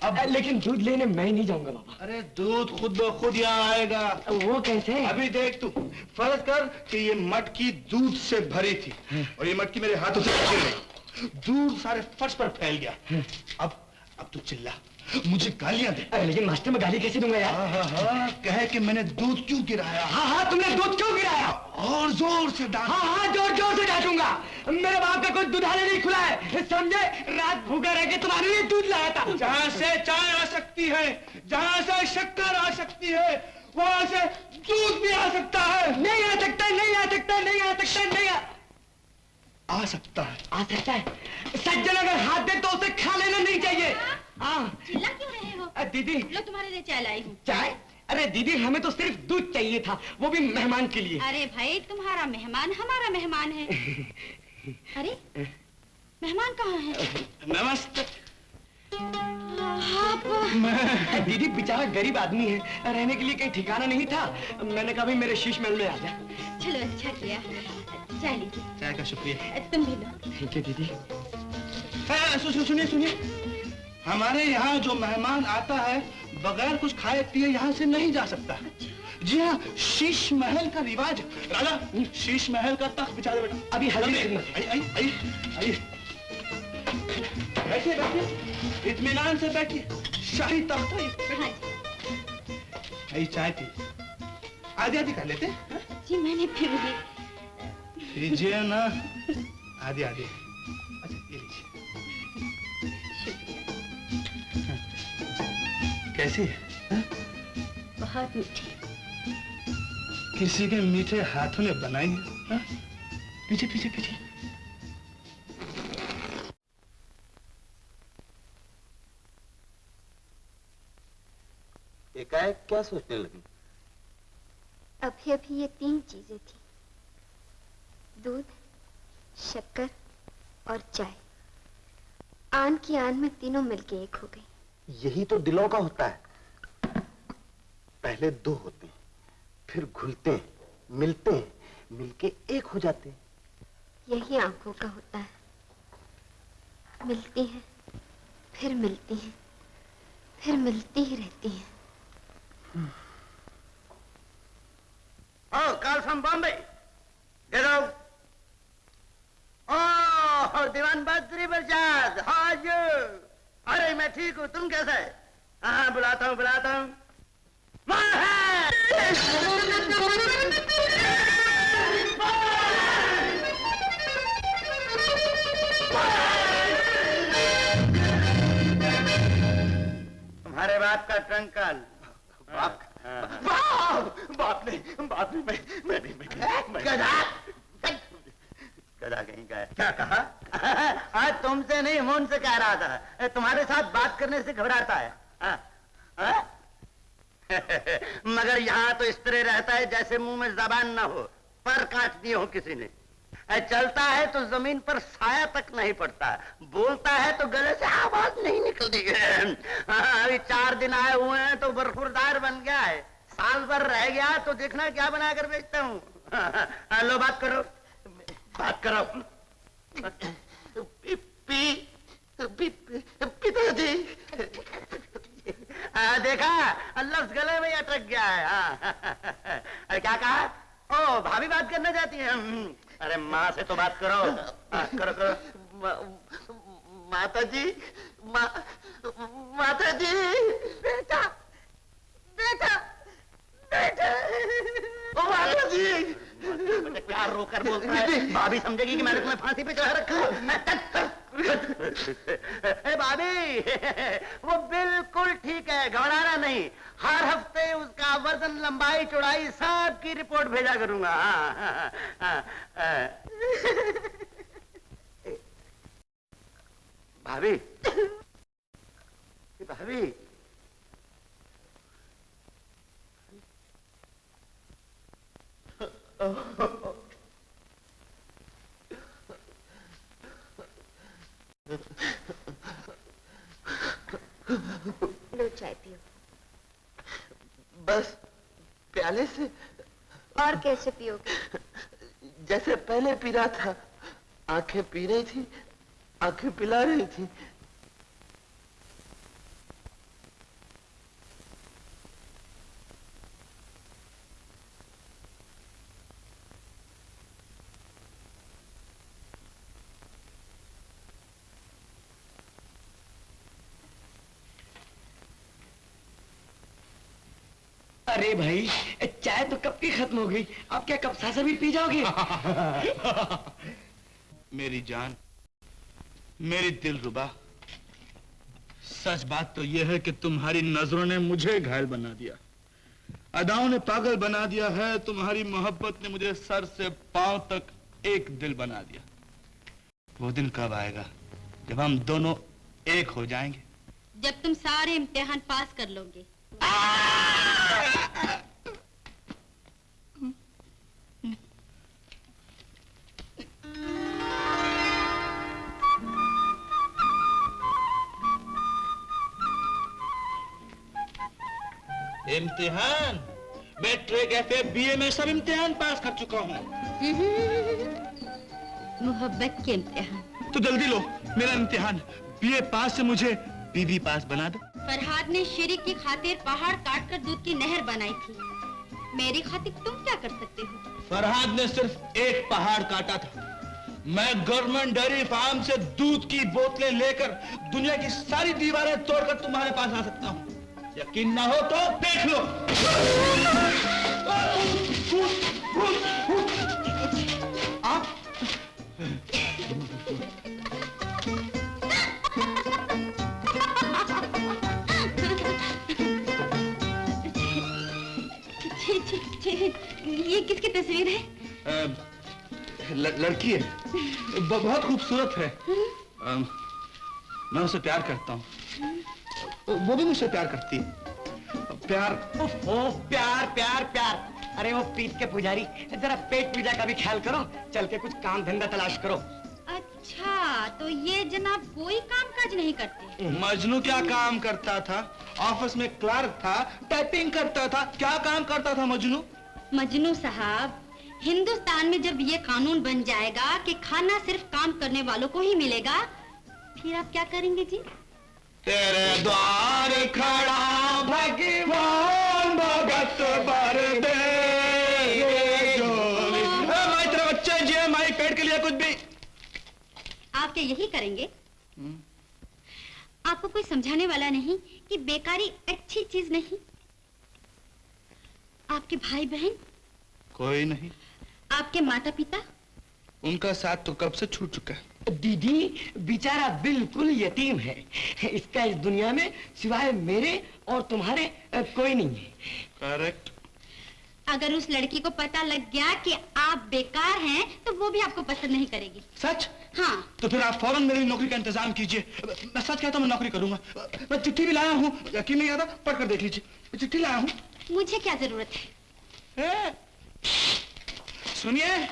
अब लेकिन दूध लेने मैं नहीं जाऊंगा बाबा। अरे दूध खुद ब खुद यहाँ आएगा। वो कैसे? अभी देख तू, फर्ज कर कि ये मटकी दूध से भरी थी और ये मटकी मेरे हाथों से गिर गई, दूध सारे फर्श पर फैल गया। अब तू चिल्ला, मुझे गालियां दे। अरे लेकिन मास्टर, मैं गाली कैसे दूंगा यार? हाँ, कहे कि मैंने दूध क्यों गिराया। हाँ, तुमने दूध क्यों गिराया? और जोर से डांट। हाँ, जोर से डांटूंगा। मेरे बाप का कोई दुधाले नहीं खुला है, समझे? रात भूखा रह के तुम्हारे लिए दूध लाया था। जहाँ से चाय आ सकती है, जहाँ से शक्कर आ सकती है, वहाँ से दूध भी आ सकता है। नहीं आ सकता, नहीं आ सकता, नहीं आ सकता, नहीं आ सकता है। आ सकता है। सज्जन अगर हाथ दे तो उसे खा लेना नहीं चाहिए। हाँ। चिल्ला क्यों रहे हो? दीदी, लो तुम्हारे लिए चाय लाई हूँ। चाय? अरे दीदी, हमें तो सिर्फ दूध चाहिए था, वो भी मेहमान के लिए। अरे भाई, तुम्हारा मेहमान हमारा मेहमान है। अरे मेहमान कहाँ है? नमस्ते। दीदी, बेचारा गरीब आदमी है, रहने के लिए कहीं ठिकाना नहीं था। मैंने कहा भाई मेरे शीश महल में आ जा। चलो, अच्छा किया। चाय लीजिए। चाय का शुक्रिया। तुम भी लो। थैंक यू दीदी। सुनिए, हमारे यहाँ जो मेहमान आता है बगैर कुछ खाए पिए यहाँ से नहीं जा सकता। जी हाँ, शीश महल का रिवाज। राजा, शीश महल का तख्त बिछा दे बेटा। अभी आइए, बैठिए, इत्मीनान से बैठिए। शाही तख्त है। आइए, चाय पी। आधी कर लेते। जी मैंने पी ली। लीजिए ना, आधी। अच्छा, ये लीजिए। कैसी है? बहुत मीठी। किसी के मीठे हाथों ने बनाई है। पीछे। एकाएक क्या सोचने लगी? अभी अभी ये 3 चीजें थी, दूध, शक्कर और चाय। आन की आन में तीनों मिलके एक हो गई। यही तो दिलों का होता है, पहले 2 होते हैं, फिर घुलते हैं, मिलते हैं, मिलके एक हो जाते हैं। यही आंखों का होता है, मिलती हैं, फिर मिलती हैं, फिर मिलती ही रहती हैं। Oh, call from Bombay. Get out. Oh, Diwan Badri Bajaj, how are you? अरे मैं ठीक हूँ, तुम कैसा है? हाँ, बुलाता हूँ। तुम्हारे बाप का ट्रंक कॉल। बाप ने मैं गधा कहीं का है। क्या कहा? आज तुमसे नहीं, मुन से कह रहा था, तुम्हारे साथ बात करने से घबराता है। मगर यहाँ तो इस तरह रहता है जैसे मुंह में जबान ना हो, पर काट दिए हो किसी ने। चलता है तो जमीन पर साया तक नहीं पड़ता, बोलता है तो गले से आवाज नहीं निकलती। अभी 4 दिन आए हुए हैं तो बरखुरदार बन गया है, साल भर रह गया तो देखना क्या बनाकर बेचता हूँ। लो बात करो। पिताजी देखा, लफ्ज गले में अटक गया है। अरे क्या कहा? ओ, भाभी बात करना चाहती हैं? अरे माँ से तो बात करो। करो। माता जी, माता जी, बेटा। ओ माता जी, प्यार रोकर बोलता है, भाभी समझेगी कि मैंने तुम्हें फांसी पे चढ़ा रखा। ए भाभी, वो बिल्कुल ठीक है, घबराना नहीं। हर हफ्ते उसका वजन, लंबाई, चौड़ाई सब की रिपोर्ट भेजा करूंगा। भाभी, भाभी, लो चाय पियो। बस प्याले से? और कैसे पियोगे? जैसे पहले पी रहा था, आंखें पी रही थी, आंखें पिला रही थी। अरे भाई, चाय तो कब की खत्म हो गई, अब क्या कब सासा भी पी जाओगे? मेरी जान, मेरी दिलरुबा, सच बात तो यह है कि तुम्हारी नजरों ने मुझे घायल बना दिया, अदाओं ने पागल बना दिया है। तुम्हारी मोहब्बत ने मुझे सर से पांव तक एक दिल बना दिया। वो दिन कब आएगा जब हम दोनों एक हो जाएंगे? जब तुम सारे इम्तिहान पास कर लोगे। इम्तिहान? मैट्रिक, एफए, बीए में सब इम्तिहान पास कर चुका हूँ। मोहब्बत के इम्तिहान। तो जल्दी लो मेरा इम्तिहान, बीए पास से मुझे बीबी पास बना दो। फरहाद ने शिरीक की खातिर पहाड़ काटकर दूध की नहर बनाई थी, मेरी खातिर तुम क्या कर सकते हो? फरहाद ने सिर्फ एक पहाड़ काटा था, मैं गवर्नमेंट डेयरी फार्म से दूध की बोतलें लेकर दुनिया की सारी दीवारें तोड़कर तुम्हारे पास आ सकता हूँ। यकीन ना हो तो देख लो। आप ये किसकी तस्वीर है? लड़की है, बहुत खूबसूरत है। मैं उसे प्यार करता हूँ, वो भी मुझसे प्यार करती है। प्यार। ओ प्यार प्यार प्यार। अरे वो पीठ के पुजारी, जरा पेट पूजा का भी ख्याल करो, चल के कुछ काम धंधा तलाश करो। अच्छा, तो ये जनाब कोई काम काज नहीं करते? मजनू क्या काम करता था? ऑफिस में क्लर्क था, टाइपिंग करता था। क्या काम करता था मजनू? मजनू साहब, हिंदुस्तान में जब ये कानून बन जाएगा कि खाना सिर्फ काम करने वालों को ही मिलेगा, फिर आप क्या करेंगे जी? तेरे द्वार खड़ा भगवान भगत बर दे जोली। माई तेरे बच्चे जी, माई पेट के लिए कुछ भी। आप क्या यही करेंगे? आपको कोई समझाने वाला नहीं कि बेकारी अच्छी चीज नहीं? आपके भाई बहन? कोई नहीं। आपके माता पिता? उनका साथ तो कब से छूट चुका है। दीदी बेचारा बिल्कुल यतीम है, इसका इस दुनिया में सिवाय मेरे और तुम्हारे कोई नहीं है। करेक्ट। अगर उस लड़की को पता लग गया कि आप बेकार हैं, तो वो भी आपको पसंद नहीं करेगी। सच? हाँ। तो फिर आप फौरन मेरी नौकरी का इंतजाम कीजिए। मैं सच कहता हूँ, मैं नौकरी करूंगा। मैं चिट्ठी भी लाया हूँ, यकीन नहीं आता, पढ़कर देख लीजिए। चिट्ठी लाया हूँ। मुझे क्या जरूरत है? सुनिए,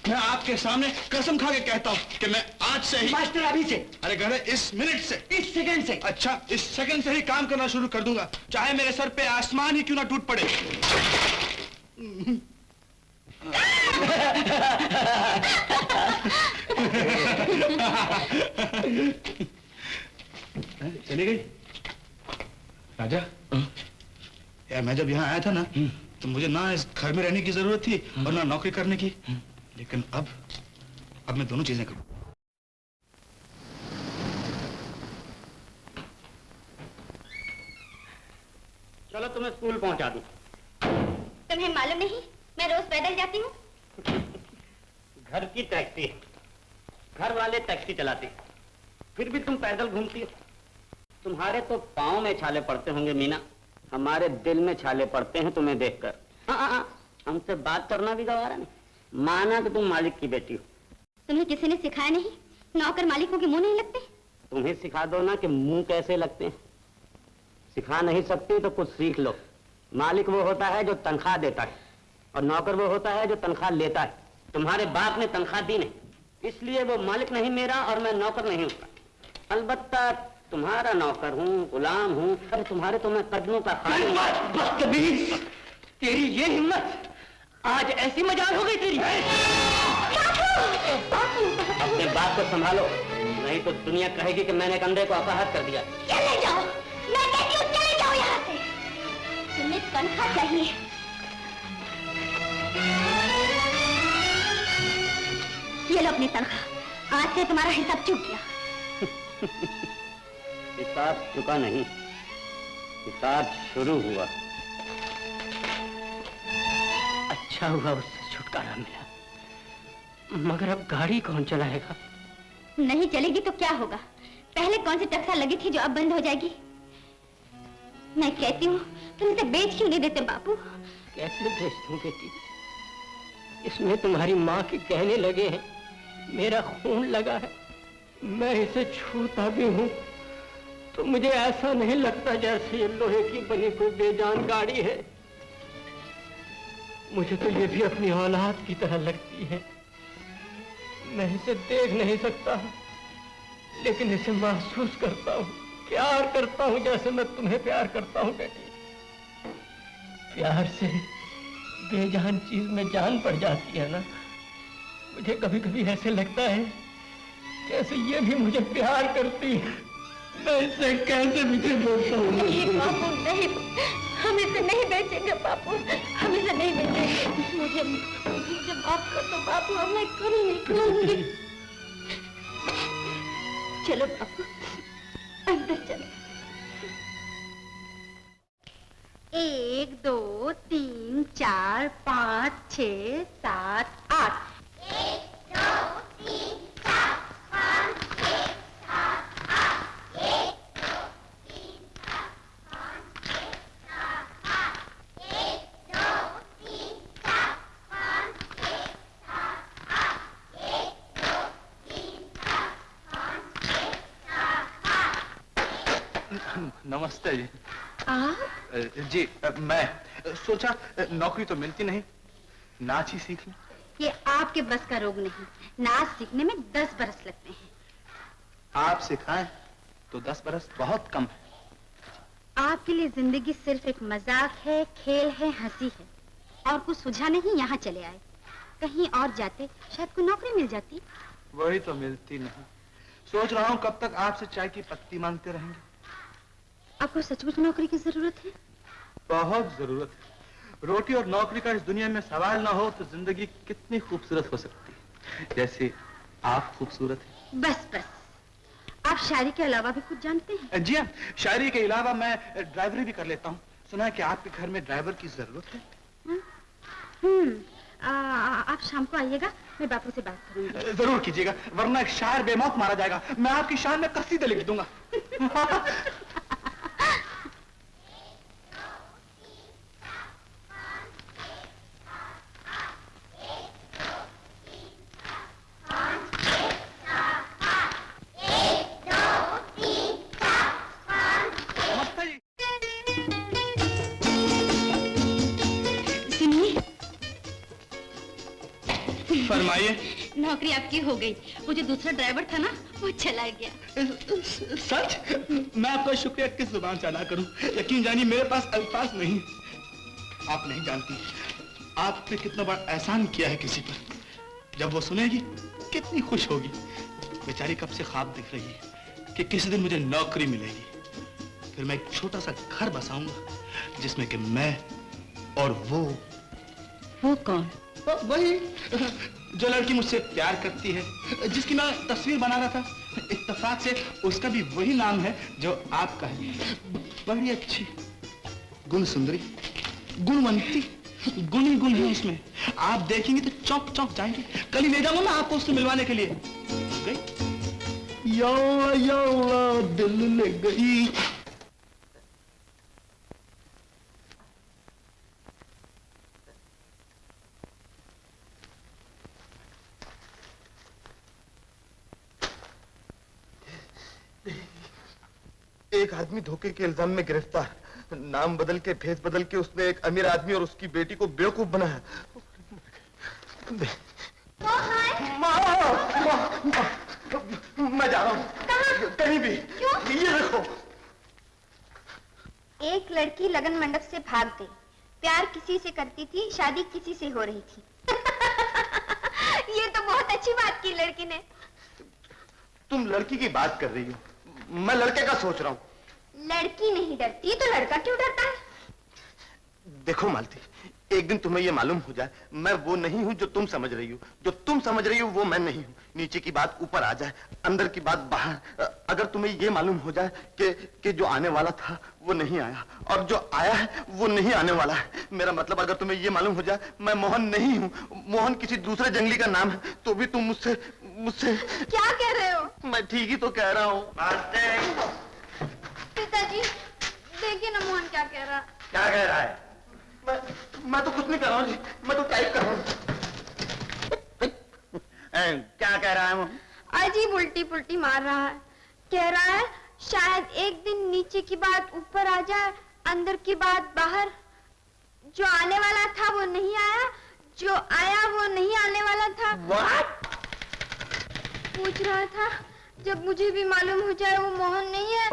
मैं आपके सामने कसम खा के कहता हूँ कि मैं आज से ही, मास्टर अभी से, अरे कहते इस मिनट से, इस सेकंड से, अच्छा इस सेकंड से ही काम करना शुरू कर दूंगा, चाहे मेरे सर पे आसमान ही क्यों ना टूट पड़े। चली गई राजा। यार मैं जब यहाँ आया था ना, तो मुझे ना इस घर में रहने की जरूरत थी और ना नौकरी करने की, लेकिन अब मैं दोनों चीजें करूँ। चलो तुम्हें स्कूल पहुंचा दूं। तुम्हें मालूम नहीं मैं रोज पैदल जाती हूँ? घर की टैक्सी है, घर वाले टैक्सी चलाते, फिर भी तुम पैदल घूमती हो। तुम्हारे तो पाँव में छाले पड़ते होंगे मीना, हमारे दिल में छाले पड़ते हैं तुम्हें देखकर। हाँ, हमसे बात करना भी गवारा नहीं, माना कि तुम मालिक की बेटी हो। तुम्हें किसी ने सिखाया नहीं? नौकर मालिकों के मुंह नहीं लगते? तुम्हें सिखा दो ना कि मुंह कैसे लगते हैं। सिखा नहीं सकती तो कुछ सीख लो। मालिक वो होता है जो तनख्वाह देता है, और नौकर वो होता है जो तनख्वाह लेता है। तुम्हारे बाप ने तनख्वाह दी नहीं, इसलिए वो मालिक नहीं मेरा और मैं नौकर नहीं उसका। अलबत्ता तुम्हारा नौकर हूँ, गुलाम हूँ। अरे तुम्हारे तो मैं कदमों का बदतमीज, तेरी ये हिम्मत, आज ऐसी मजाल हो गई तेरी। अपने बाप को संभालो, नहीं तो दुनिया कहेगी कि मैंने कंधे को अपहत कर दिया। चले जाओ, मैं कहती हूँ चले जाओ यहाँ से। तुम्हें तनख्वाह चाहिए। ये लो अपनी तनख्वाह, आज से तुम्हारा हिसाब चुक गया। हिसाब चुका नहीं, हिसाब शुरू हुआ। अच्छा हुआ उससे छुटकारा मिला, मगर अब गाड़ी कौन चलाएगा? नहीं चलेगी तो क्या होगा? पहले कौन सी टक्सा लगी थी जो अब बंद हो जाएगी? मैं कहती हूँ तुम इसे बेच क्यों नहीं देते बापू? कैसे बेच दूं बेटी? इसमें तुम्हारी माँ के गहने लगे हैं, मेरा खून लगा है। मैं इसे छूता भी हूँ तो मुझे ऐसा नहीं लगता जैसे ये लोहे की बनी कोई बेजान गाड़ी है। मुझे तो ये भी अपनी औलाद की तरह लगती है। मैं इसे देख नहीं सकता, लेकिन इसे महसूस करता हूँ, प्यार करता हूँ जैसे मैं तुम्हें प्यार करता हूँ बेटी। प्यार से बेजान चीज में जान पड़ जाती है ना। मुझे कभी कभी ऐसे लगता है जैसे ये भी मुझे प्यार करती है। मैं इसे कैसे पीछे बोलता हूँ? नहीं बापू नहीं, हम इसे नहीं बेचेंगे बापू, हम इसे नहीं बेचेंगे। मुझे माफ कर दो बापू, अब मैं कभी नहीं करूंगी। चलो बापू अंदर चलो। 1 2 3 4 5 6 7 8। 1 2 3 4 5 6 7 8। 1 2 3 4 5 6 7 8। 1 2 3 4 5 6 7 8। 1 2 3 4 5 6 7 8। नमस्ते जी। आप? जी मैं सोचा नौकरी तो मिलती नहीं, नाच ही सीख लूं। ये आपके बस का रोग नहीं, नाच सीखने में 10 बरस लगते हैं। आप सिखाएं तो 10 बरस बहुत कम है। आपके लिए जिंदगी सिर्फ एक मजाक है, खेल है, हंसी है, और कुछ सुझा नहीं। यहाँ चले आए, कहीं और जाते शायद कोई नौकरी मिल जाती। वही तो मिलती नहीं। सोच रहा हूँ कब तक आपसे चाय की पत्ती मांगते रहेंगे। आपको सचमुच नौकरी की जरूरत है? बहुत जरूरत है। रोटी और नौकरी का इस दुनिया में सवाल ना हो तो जिंदगी कितनी खूबसूरत हो सकती है, जैसे आप खूबसूरत हैं। बस बस, आप शायरी के अलावा भी कुछ जानते हैं? जी हाँ, शायरी के अलावा मैं ड्राइवरी भी कर लेता हूँ। सुना है कि आपके घर में ड्राइवर की जरूरत है। आप शाम को आइएगा, मैं बापू से बात करूंगी। जरूर कीजिएगा, वरना एक शायर बेमौत मारा जाएगा। मैं आपकी शान में कसीदे लिख दूंगा। फरमाइए। नौकरी आपकी हो गई। वो जो दूसरा ड्राइवर था ना, वो चला गया। सच? मैं आपका शुक्रिया किस जुबान से अदा करूं? यकीन जानिए मेरे पास अल्फाज नहीं। आप नहीं जानती आपने कितना बड़ा एहसान किया है किसी पर। जब वो सुनेगी कितनी खुश होगी। बेचारी कब से ख्वाब देख रही है कि किसी दिन मुझे नौकरी मिलेगी, फिर मैं एक छोटा सा घर बसाऊंगा जिसमें कि मैं और वो कौन? वही जो लड़की मुझसे प्यार करती है, जिसकी मैं तस्वीर बना रहा था। इत्तेफाक से उसका भी वही नाम है जो आपका है। बड़ी अच्छी, गुण सुंदरी, गुणवंती, गुण ही गुण है उसमें। आप देखेंगे तो चौंक चौंक जाएंगे। कल ही ले जाऊंगा मैं आपको उससे मिलवाने के लिए। गई या दिल ले गई। एक आदमी धोखे के इल्जाम में गिरफ्तार। नाम बदल के, भेस बदल के उसने एक अमीर आदमी और उसकी बेटी को बेवकूफ बनाया। मैं जा रहा हूँ कहीं भी। क्यों? ये देखो। एक लड़की लगन मंडप से भाग गई। प्यार किसी से करती थी, शादी किसी से हो रही थी। ये तो बहुत अच्छी बात की लड़की ने। तुम लड़की की बात कर रही हो, मैं लड़के का सोच रहा हूँ। लड़की नहीं डरती तो लड़का क्यों डरता है? देखो मालती, एक दिन तुम्हें यह मालूम हो जाए मैं वो नहीं हूं जो तुम समझ रही हो। जो तुम समझ रही हो वो मैं नहीं हूं। नीचे की बात ऊपर आ जाए, अंदर की बात बाहर। अगर तुम्हें यह मालूम हो जाए कि जो आने वाला था वो नहीं आया और जो आया है वो नहीं आने वाला है। मेरा मतलब अगर तुम्हें यह मालूम हो जाए मैं मोहन नहीं हूं, मोहन किसी दूसरे जंगली का नाम है, तो भी तुम मुझसे क्या कह रहे हो? मैं ठीक ही तो कह रहा हूँ। पिताजी देखिए ना मोहन क्या कह रहा। क्या कह रहा है? मैं तो कुछ नहीं कर रहा हूँ जी, मैं तो टाइप कर रहा हूँ। क्या कह रहा है वो? अजीब उल्टी पुल्टी मार रहा है। कह रहा है शायद एक दिन नीचे की बात ऊपर आ जाए, अंदर की बात बाहर। जो आने वाला था वो नहीं आया, जो आया वो नहीं आने वाला था। What? पूछ रहा था जब मुझे भी मालूम हो जाए वो मोहन नहीं है।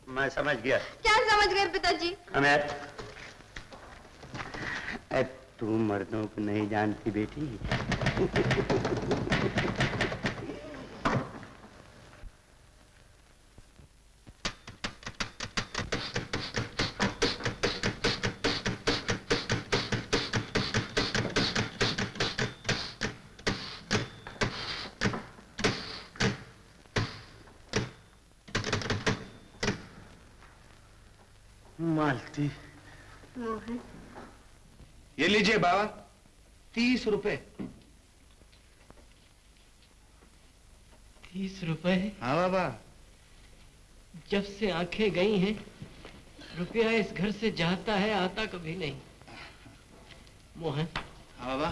मैं समझ गया। क्या समझ गए पिताजी? हमें तू मर्दों को नहीं जानती बेटी। मालती, मोहन ये लीजिए बाबा, 30 रुपए। 30 रुपए? हाँ बाबा। जब से आंखें गई हैं रुपया इस घर से जाता है, आता कभी नहीं। मोहन, हाँ बाबा।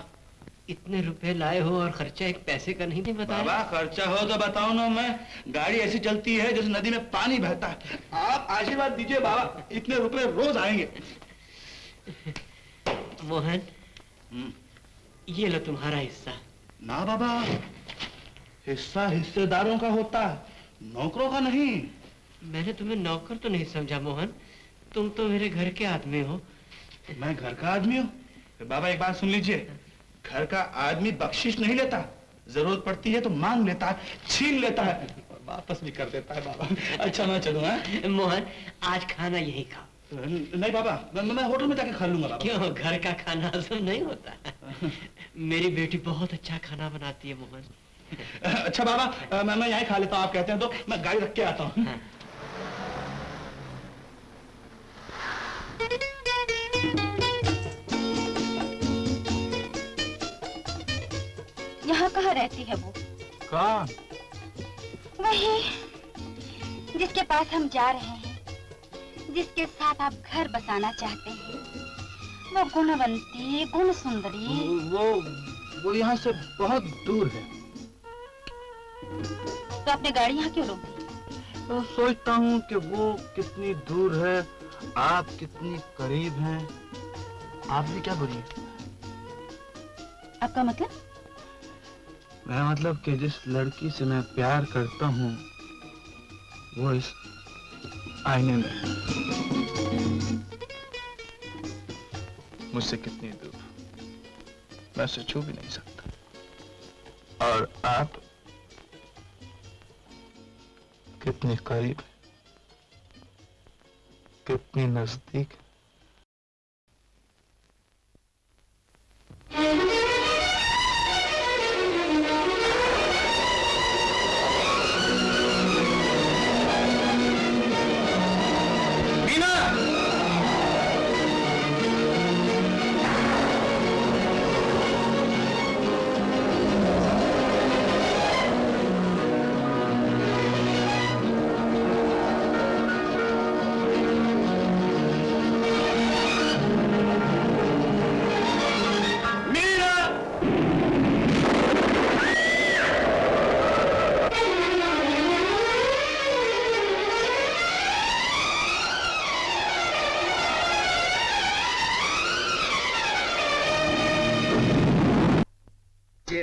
इतने रुपए लाए हो और खर्चा एक पैसे का नहीं बताया। बाबा खर्चा हो तो बताओ ना, मैं गाड़ी ऐसी चलती है जैसे नदी में पानी बहता है। आप आशीर्वाद दीजिए बाबा, इतने रुपए रोज आएंगे। मोहन, ये लो तुम्हारा हिस्सा। ना बाबा, हिस्सा हिस्सेदारों का होता है, नौकरों का नहीं। मैंने तुम्हें नौकर तो नहीं समझा मोहन, तुम तो मेरे घर के आदमी हो। मैं घर का आदमी हूँ? बाबा एक बात सुन लीजिए, घर का आदमी बख्शिश नहीं लेता, जरूरत पड़ती है तो मांग लेता है, छीन लेता है, वापस भी कर देता है बाबा। अच्छा मैं चलूँ? मोहन, आज खाना यही खाओ। नहीं बाबा, मैं होटल में जाके खा लूंगा बाबा। क्यों, घर का खाना हजम नहीं होता? मेरी बेटी बहुत अच्छा खाना बनाती है मोहन। अच्छा बाबा, मैं यहीं खा लेता हूँ, आप कहते हैं तो मैं गाड़ी रख के आता हूँ। हाँ। यहाँ कहाँ रहती है वो? कौन? वही जिसके पास हम जा रहे हैं, जिसके साथ आप घर बसाना चाहते हैं। वो गुणवंती, गुण सुंदरी। वो यहाँ से बहुत दूर है। तो आपने गाड़ी यहाँ क्यों रोकी? तो सोचता हूँ कि वो कितनी दूर है, आप कितनी करीब हैं। आप भी क्या बोलिए? आपका मतलब? मैं मतलब कि जिस लड़की से मैं प्यार करता हूँ वो इस आईने में मुझसे कितनी दूर, मैं उसे छू भी नहीं सकता। और आप कितनी करीब, कितनी नजदीक।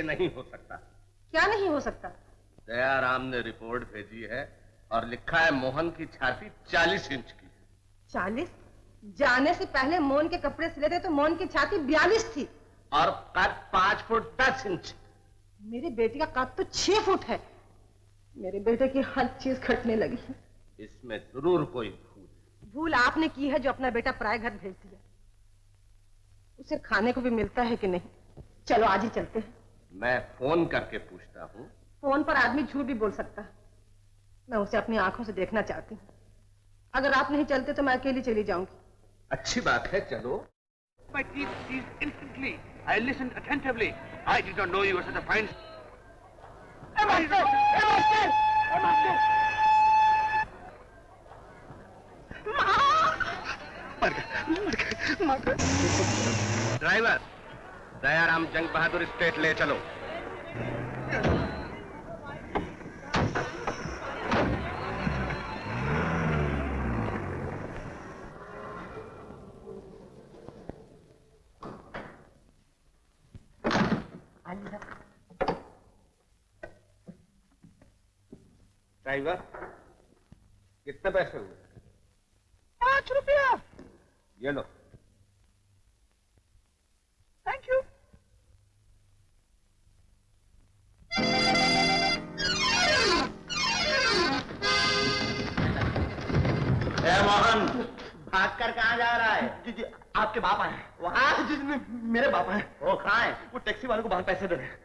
नहीं हो सकता। क्या नहीं हो सकता? दयाराम ने रिपोर्ट भेजी है और लिखा है मोहन की छाती 40 इंच की। 40? जाने से पहले मोहन के कपड़े सिले थे तो मोहन की छाती 42 थी। और कद 5 फुट 10 इंच। मेरी बेटी का कद तो 6 फुट है। मेरे बेटे की हर चीज घटने लगी है। इसमें जरूर कोई भूल आपने की है जो अपना बेटा पराये घर भेज दिया। उसे खाने को भी मिलता है कि नहीं? चलो आज ही चलते हैं। मैं फोन करके पूछता हूँ। फोन पर आदमी झूठ भी बोल सकता है। मैं उसे अपनी आंखों से देखना चाहती हूँ। अगर आप नहीं चलते तो मैं अकेली चली जाऊंगी। अच्छी बात है, चलो। My teeth ceased instantly. I listened attentively. I did not know you were such a fine. Hey, master! Hey, master! Hey, master! Driver, Dayaram जंग बहादुर स्टेट ले चलो। ड्राइवर, कितने पैसे हुए? 5 रुपया। ये लो। Thank you. मोहन, भागकर कहाँ जा रहा है? जी, आपके बाप आए। वहाँ? जी, मेरे बाप आए। वो कहाँ है? वो टैक्सी वाले को बाहर पैसे दे रहे हैं।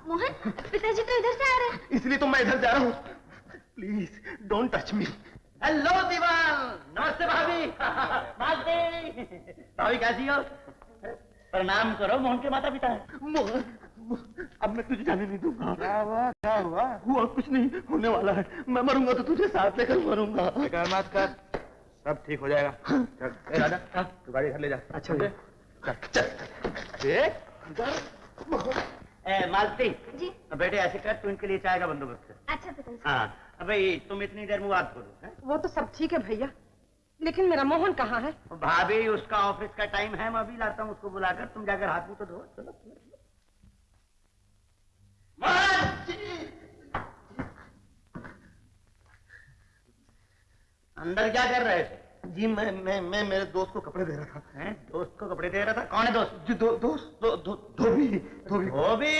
मोहन, पिताजी तो इधर से आ रहे हैं। इसलिए तो मैं इधर जा रहा हूँ। Please don't touch me. Hello Diwan, नमस्ते भाभी। भाभी कैसी हो? प्रणाम करो, मोहन के माता पिता है। मोहन, अब मैं तुझे जाने नहीं दूंगा। क्या हुआ? क्या हुआ? हुआ कुछ नहीं, होने वाला है। मैं मरूंगा तो तुझे साथ लेकर मरूंगा। फिक्र मत कर, सब ठीक हो जाएगा। चल, ए राजा, तू गाड़ी घर ले जा। अच्छा, चल। मालती जी बेटे ऐसे कर, तू इनके लिए चाय का बंदोबस्त कर। अच्छा पिताजी। हाँ भाई, तुम इतनी देर में बात करो। वो तो सब ठीक है भैया, लेकिन मेरा मोहन कहाँ है? भाभी उसका ऑफिस का टाइम है, मैं अभी लाता हूँ उसको बुलाकर, तुम जाकर हाथ मुंह तो धो। चलो चलो। अंदर क्या कर रहे थे? जी मैं मेरे दोस्त को कपड़े दे रहा था। हैं? दोस्त को कपड़े दे रहा था? कौन है दोस्त? जी धोबी। धोबी।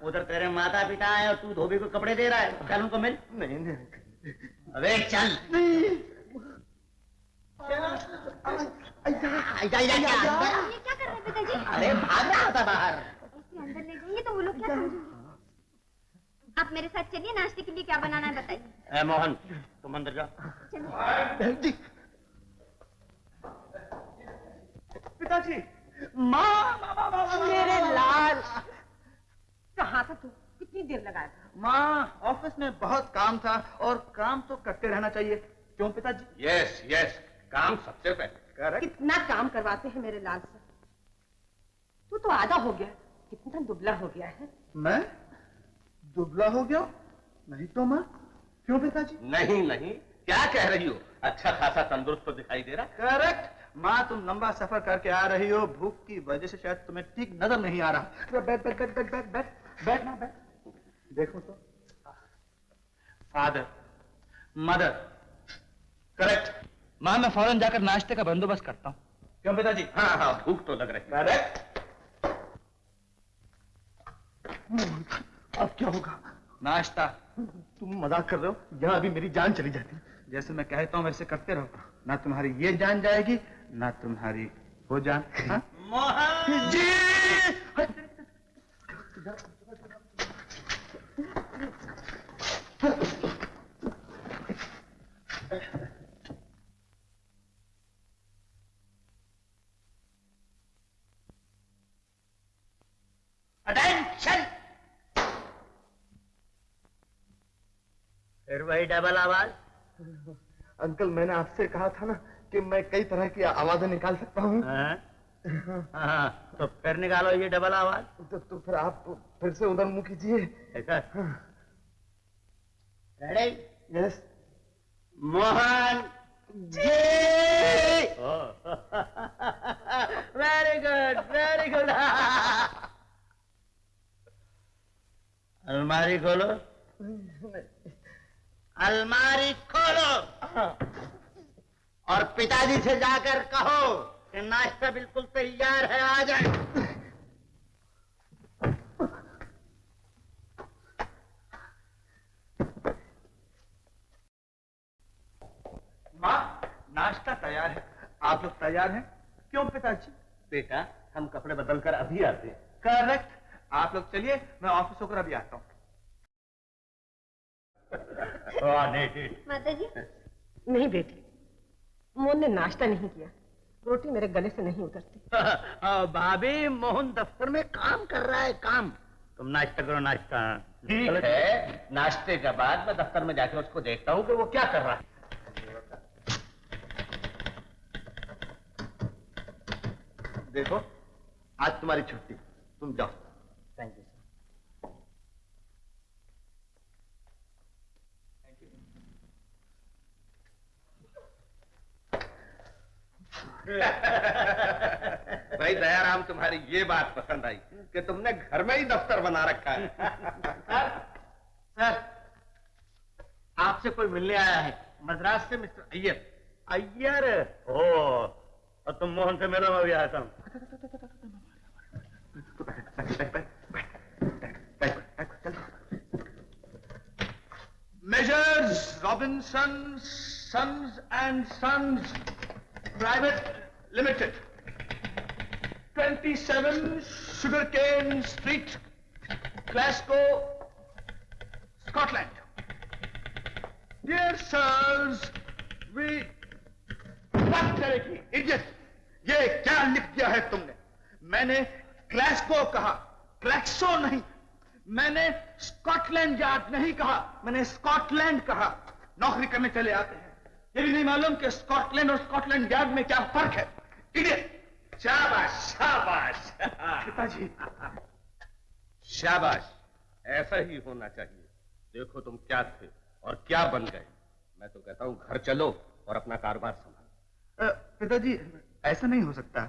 उधर तेरे माता पिता है और तू धोबी को कपड़े दे रहा है? चल उनको मिल। नहीं अबे चल। ये क्या कर रहे हैं पिताजी? अरे भाग रहा था बाहर। ऐसे अंदर ले जाएंगे तो वो लोग क्या समझेंगे? आप मेरे साथ चलिए, नाश्ते के लिए क्या बनाना है बताइए। मोहन तुम अंदर जाओ। चलिए। पिताजी, माँ, मेरे लाल, कहाँ था तू? कितनी देर लगाया था? माँ, ऑफिस में बहुत काम था और काम तो करते रहना चाहिए, क्यों पिताजी? यस यस, काम सबसे पहले। करेक्ट। कितना काम करवाते हैं मेरे लाल से। तू तो आधा हो गया, कितना दुबला हो गया है। मैं दुबला हो गया? नहीं तो माँ, क्यों पिताजी? नहीं नहीं, क्या कह रही हो? अच्छा खासा तंदुरुस्त तो दिखाई दे रहा। करेक्ट। माँ, तुम लंबा सफर करके आ रही हो, भूख की वजह से शायद तुम्हें ठीक नजर नहीं आ रहा। बैठ ना बैठ। देखो तो, फादर, मदर। करेक्ट। माँ, मैं फौरन जाकर नाश्ते का बंदोबस्त करता हूँ, क्यों पिताजी? हाँ हाँ, भूख तो लग रही है। करेक्ट। अब क्या होगा? नाश्ता। तुम मजाक कर रहे हो? यहाँ अभी मेरी जान चली जाती। जैसे मैं कहता हूँ वैसे करते रहो, ना तुम्हारी ये जान जाएगी ना तुम्हारी वो जान। हाँ? मोहन जी। अटेंशन। फिर वही डबल आवाज। अंकल, मैंने आपसे कहा था ना कि मैं कई तरह की आवाजें निकाल सकता हूँ। हाँ, तो फिर निकालो ये डबल आवाज। तो फिर आप फिर से उधर मुंह कीजिए। ऐसा? Ready? Yes. Mohan ji. Very good very good. अलमारी खोलो, अलमारी खोलो और पिताजी से जाकर कहो कि नाश्ता बिल्कुल तैयार है, आ जाए। माँ, नाश्ता तैयार है, आप लोग तैयार हैं? क्यों पिताजी? बेटा, हम कपड़े बदलकर अभी आते हैं। करेक्ट। आप लोग चलिए, मैं ऑफिस होकर अभी आता हूँ। माता जी। नहीं बेटी, मोहन ने नाश्ता नहीं किया, रोटी मेरे गले से नहीं उतरती। भाभी, मोहन दफ्तर में काम कर रहा है, काम। तुम नाश्ता करो, नाश्ता। ठीक है, नाश्ते के बाद मैं दफ्तर में जाकर उसको देखता हूँ कि वो क्या कर रहा है। देखो, आज तुम्हारी छुट्टी, तुम जाओ। थैंक यू भाई दयाराम, तुम्हारी ये बात पसंद आई कि तुमने घर में ही दफ्तर बना रखा है। सर, आपसे कोई मिलने आया है, मद्रास से मिस्टर अय्यर। अय्यर? ओ, और तुम मोहन से मिलो, मैं भी आता हूँ। Measures Robinson Sons and Sons Private Limited, 27 Sugarcane Street, Glasgow, Scotland. Dear sirs, we... बात करेगी, इडियट! ये क्या लिख दिया है तुमने? मैंने ग्लासगो कहा, क्लैक्सो नहीं। मैंने स्कॉटलैंड यार्ड नहीं कहा, मैंने स्कॉटलैंड कहा। नौकरी करने चले आते हैं, ये भी नहीं मालूम कि स्कॉटलैंड और स्कॉटलैंड यार्ड में क्या फर्क है। इडियट! शाबाश शाबाश पिताजी। शाबाश, ऐसा ही होना चाहिए। देखो तुम क्या थे और क्या बन गए। मैं तो कहता हूं घर चलो और अपना कारोबार संभालो। पिताजी ऐसा नहीं हो सकता।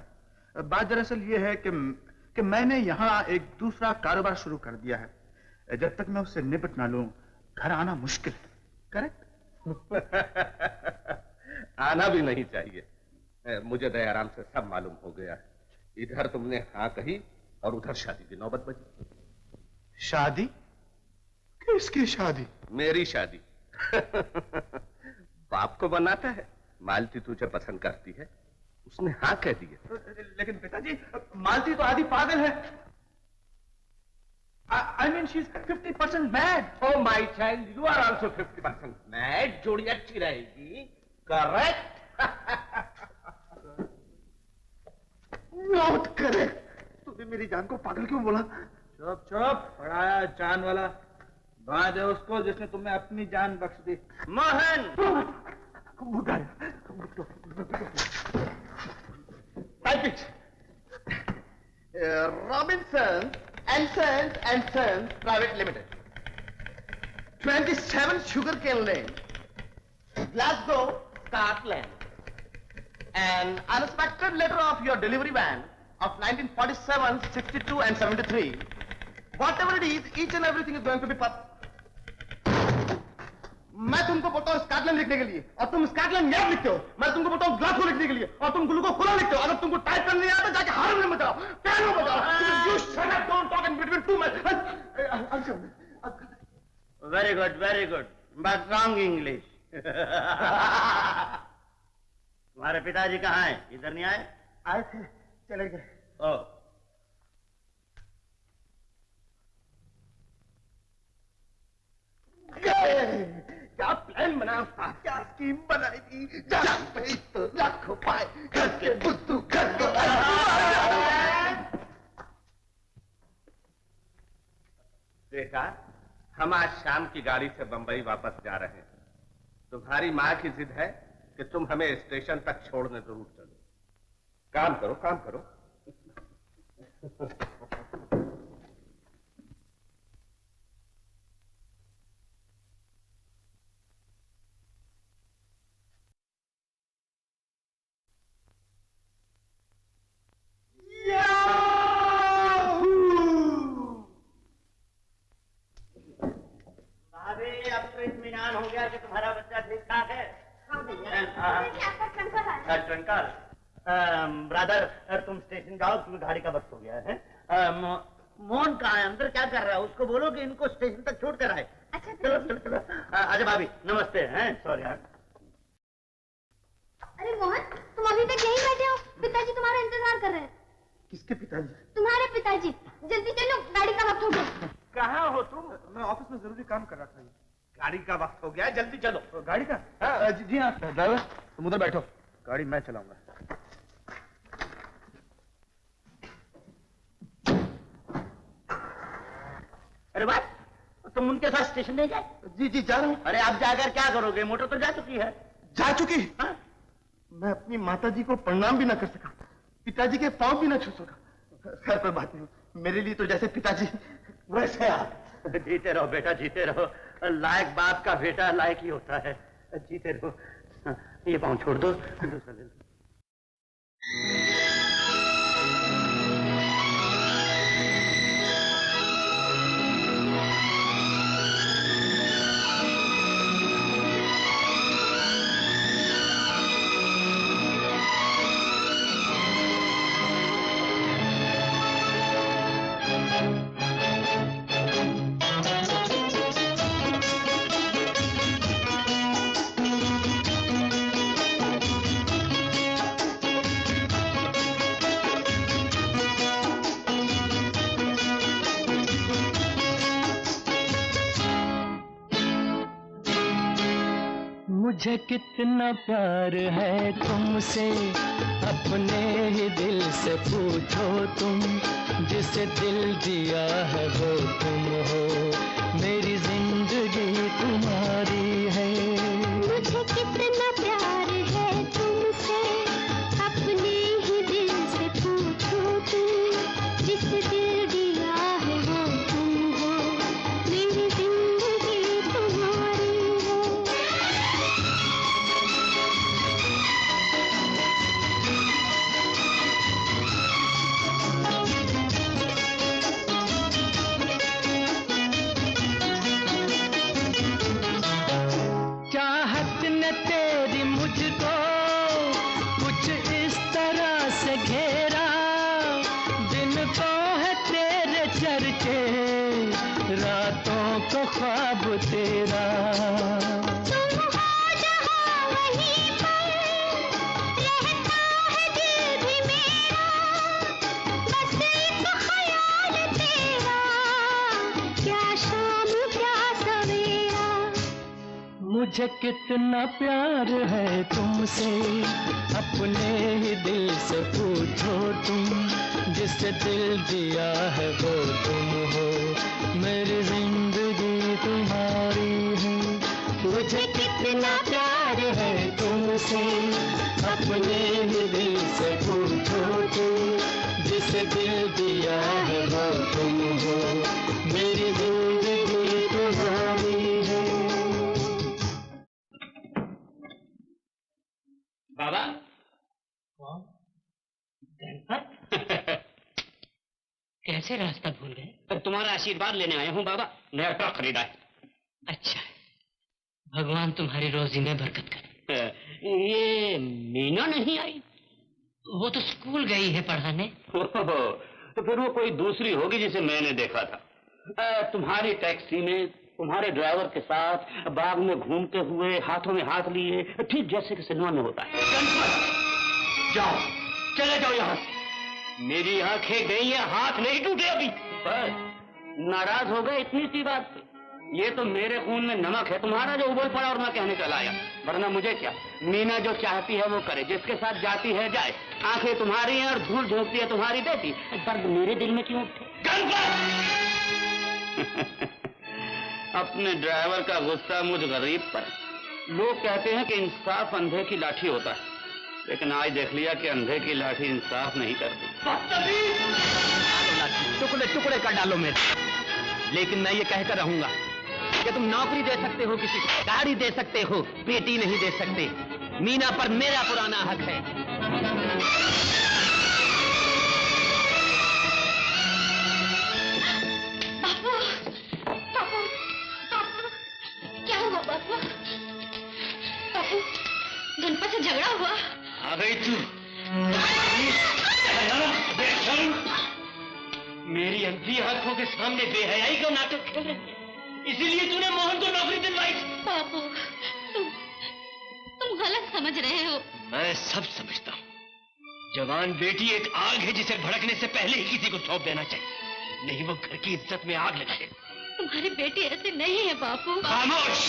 बात दरअसल ये है कि मैंने यहाँ एक दूसरा कारोबार शुरू कर दिया है। जब तक मैं उससे निपट ना लूं घर आना मुश्किल है। करेक्ट? आना भी नहीं चाहिए। मुझे दयाराम से सब मालूम हो गया है। इधर तुमने हाँ कही और उधर शादी की नौबत बजी। शादी? किसकी शादी? मेरी शादी। बाप को बनाता है, मालती तुझे पसंद करती है, उसने हाँ कह दी है। लेकिन पिताजी मालती तो आधी पागल है। I mean she's 50% mad. Oh my child, you are also 50% mad. जोड़ी अच्छी रहेगी। Correct? Not correct. तूने मेरी जान को पागल क्यों बोला? चुप चुप, पढ़ाया जान वाला। बांध दे उसको जिसने तुम्हें अपनी जान बख्श दी। Mohan, Robinson and Sons Private Limited, 27 Sugarcane Lane, Glasgow, Scotland. An unexpected letter of your delivery van of 1947, 62 and 73. Whatever it is, each and everything is going to be मैं तुमको बोलता हूँ स्कॉटलैंड लिखने के लिए और तुम स्कॉटलैंड यार्ड लिखते हो। मैं तुमको बोलता हूँ ग्लासगो लिखने के लिए और तुम ग्लूको खुला लिखते हो। अगर तुमको टाइप करने नहीं आता जाके हारमोनियम बजाओ, पियानो बजाओ। You shut up, don't talk in between two men. very good, but wrong English. तुम्हारे पिताजी कहाँ हैं? इधर नहीं आए? आए थे, चले गए। ओ, क्या प्लान बनाया था, क्या स्कीम बनाई थी। जान पे तो लाखों पाए, घर के बुद्धू घर को। देखा, हम आज शाम की गाड़ी से बंबई वापस जा रहे हैं। तुम्हारी माँ की जिद है कि तुम हमें स्टेशन तक छोड़ने जरूर चलो। काम करो, काम करो। भाभी, अब तो इत्मीनान हो गया कि तुम्हारा बच्चा ठीक ठाक है। ट्विंकल, ब्रदर, तुम स्टेशन जाओ क्योंकि गाड़ी का वक्त हो गया है। मोहन कहाँ है? अंदर क्या कर रहा है? उसको बोलो कि इनको स्टेशन तक छोड़ कर आए। अच्छा चलो चलो चलो। अच्छा भाभी, नमस्ते। हैं, सॉरी यार। अरे मोहन, तुम अभी तक यहीं बैठे हो? पिताजी तुम्हारा इंतजार कर रहे हैं। किसके पिताजी? तुम्हारे पिताजी। जल्दी चलो, गाड़ी का वक्त हो गया। कहाँ हो तुम? मैं ऑफिस में जरूरी काम कर रहा था। गाड़ी का वक्त हो गया, जल्दी चलो। गाड़ी का? जी हाँ ड्राइवर, तुम उधर बैठो, गाड़ी मैं चलाऊंगा। अरे बात, तुम उनके साथ स्टेशन नहीं गए? जी जी जा रहा हूँ। अरे आप जाकर क्या करोगे? मोटर तो जा चुकी है। जा चुकी? हाँ? मैं अपनी माताजी को प्रणाम भी ना कर सका, पिताजी के पांव भी ना छू सका। खैर कोई बात नहीं, मेरे लिए तो जैसे पिताजी वैसे आप। जीते रहो बेटा, जीते रहो। लायक बाप का बेटा लायक ही होता है। जीते रहो। ये पाँव छोड़ दो, दूसरा ले लो। मुझे कितना प्यार है तुमसे, अपने ही दिल से पूछो तुम। जिसे दिल दिया है वो तुम हो, मेरी जिंदगी तुम्हारी है। मुझे कितना प्यार है तुमसे, अपने ही दिल से रातों का ख्वाब तेरा। तुम हो जहाँ वहीं पर रहता है दिल भी मेरा, बस एक ख्याल तेरा, क्या शाम क्या सवेरा। मुझे कितना प्यार है तुमसे, अपने ही दिल से पूछो तुम, जिससे दिल दिया है वो तुम हो, मेरी जिंदगी तुम्हारी है। मुझे कितना प्यार है तुमसे, अपने ही दिल से पूछो तुम, जिससे दिल दिया है वो तुम हो, मेरी जिंदगी तुम्हारी है। बाबा कैसे रास्ता भूल गए? पर तुम्हारा आशीर्वाद लेने आया हूँ बाबा, नया ट्रक खरीदा है। अच्छा, भगवान तुम्हारी रोजी में बरकत करे। ये मीना नहीं आई? वो तो स्कूल गई है पढ़ाने। तो फिर वो कोई दूसरी होगी जिसे मैंने देखा था। तुम्हारी टैक्सी में तुम्हारे ड्राइवर के साथ बाग में घूमते हुए हाथों में हाथ लिए, ठीक जैसे कि सिनेमा में होता है। जाओ, चले जाओ यहाँ से। मेरी आंखें गई हैं, हाथ नहीं टूटे अभी। बस नाराज हो गए इतनी सी बात पे। ये तो मेरे खून में नमक है तुम्हारा जो उबल पड़ा और मैं कहने चला आया, वरना मुझे क्या। मीना जो चाहती है वो करे, जिसके साथ जाती है जाए। आंखें तुम्हारी हैं और धूल झोंकती है तुम्हारी बेटी, दर्द मेरे दिल में क्यों उठे? अपने ड्राइवर का गुस्सा मुझ गरीब पर। लोग कहते हैं कि इंसाफ अंधे की लाठी होता है, लेकिन आज देख लिया कि अंधे की लाठी इंसाफ नहीं करती। टुकड़े टुकड़े कर डालो मेरे, लेकिन मैं ये कहकर रहूंगा कि तुम नौकरी दे सकते हो, किसी को गाड़ी दे सकते हो, बेटी नहीं दे सकते। मीना पर मेरा पुराना हक है। बापू, बापू, बापू, क्या हुआ बापू? बापू, गणपत से झगड़ा हुआ? आ गई तू। मेरी अंधी आंखों के सामने बेहयाई का नाटक खेल रही है, इसीलिए तूने मोहन को नौकरी दिलवाई। बापू, तुम गलत समझ रहे हो। मैं सब समझता हूँ। जवान बेटी एक आग है जिसे भड़कने से पहले ही किसी को सौंप देना चाहिए, नहीं वो घर की इज्जत में आग लगा दे। तुम्हारी बेटी ऐसे नहीं है बापू। खामोश!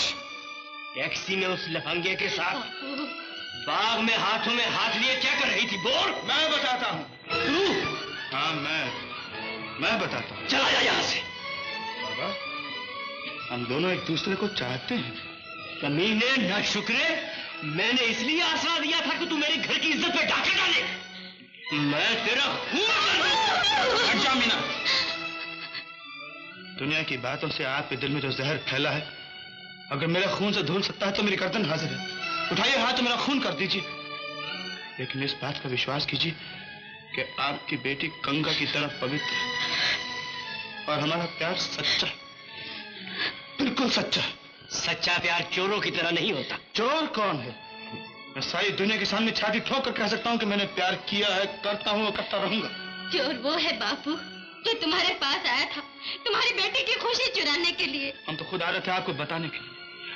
टैक्सी में उस लफंगे के साथ बाग में हाथों में हाथ लिए क्या कर रही थी? बोल। मैं बताता हूँ। तू? हाँ मैं बताता हूँ। चला जा यहाँ से। बाबा, हम दोनों एक दूसरे को चाहते हैं। कमीने न शुक्रे, मैंने इसलिए आसरा दिया था कि तू मेरे घर की इज्जत पे डाका डाले। मैं तेरा खून हट जा मीना। दुनिया की बातों से आपके दिल में जो जहर फैला है, अगर मेरे खून से धुल सकता है तो मेरी गर्दन हाजिर है। उठाइए हाथ तो मेरा खून कर दीजिए, लेकिन इस बात का विश्वास कीजिए कि आपकी बेटी गंगा की तरह पवित्र है और हमारा प्यार सच्चा है, बिल्कुल सच्चा है। सच्चा प्यार चोरों की तरह नहीं होता। चोर कौन है? मैं सारी दुनिया के सामने छाती ठोक कर कह सकता हूँ कि मैंने प्यार किया है, करता हूँ और करता रहूंगा। चोर वो है बापू जो तुम्हारे पास आया था तुम्हारी बेटी की खुशी चुराने के लिए। हम तो खुद आ रहे थे आपको बताने के लिए,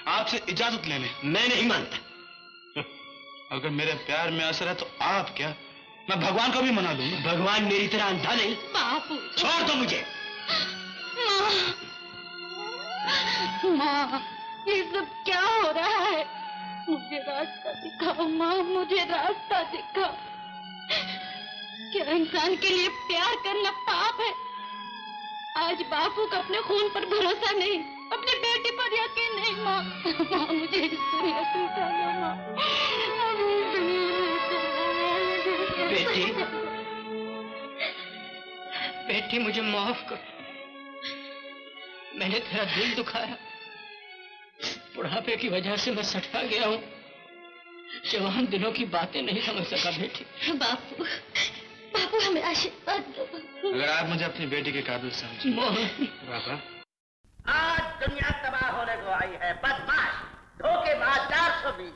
आपसे इजाजत लेने। मैं नहीं मानता। अगर मेरे प्यार में असर है तो आप क्या, मैं भगवान को भी मना लूंगा। भगवान मेरी तरह अंधा नहीं। बापू छोड़ दो मुझे। माँ, ये सब क्या हो रहा है? मुझे रास्ता दिखाओ माँ, मुझे रास्ता दिखाओ। क्या इंसान के लिए प्यार करना पाप है? आज बापू का अपने खून पर भरोसा नहीं, अपने बेटे पर यकीन नहीं। माँ, माँ मुझे इस दुनिया से उठा लो माँ। बेटी, बेटी मुझे माफ कर, मैंने तेरा दिल दुखाया। बुढ़ापे की वजह से मैं सटका गया हूँ, जवान दिनों की बातें नहीं समझ सका बेटी। बापू, बापू हमें आशीर्वाद दो। अगर आप मुझे अपनी बेटी के काबिल समझे। बाबा, आज दुनिया तबाह होने को आई है। बदमाश, धोखेबाज, 420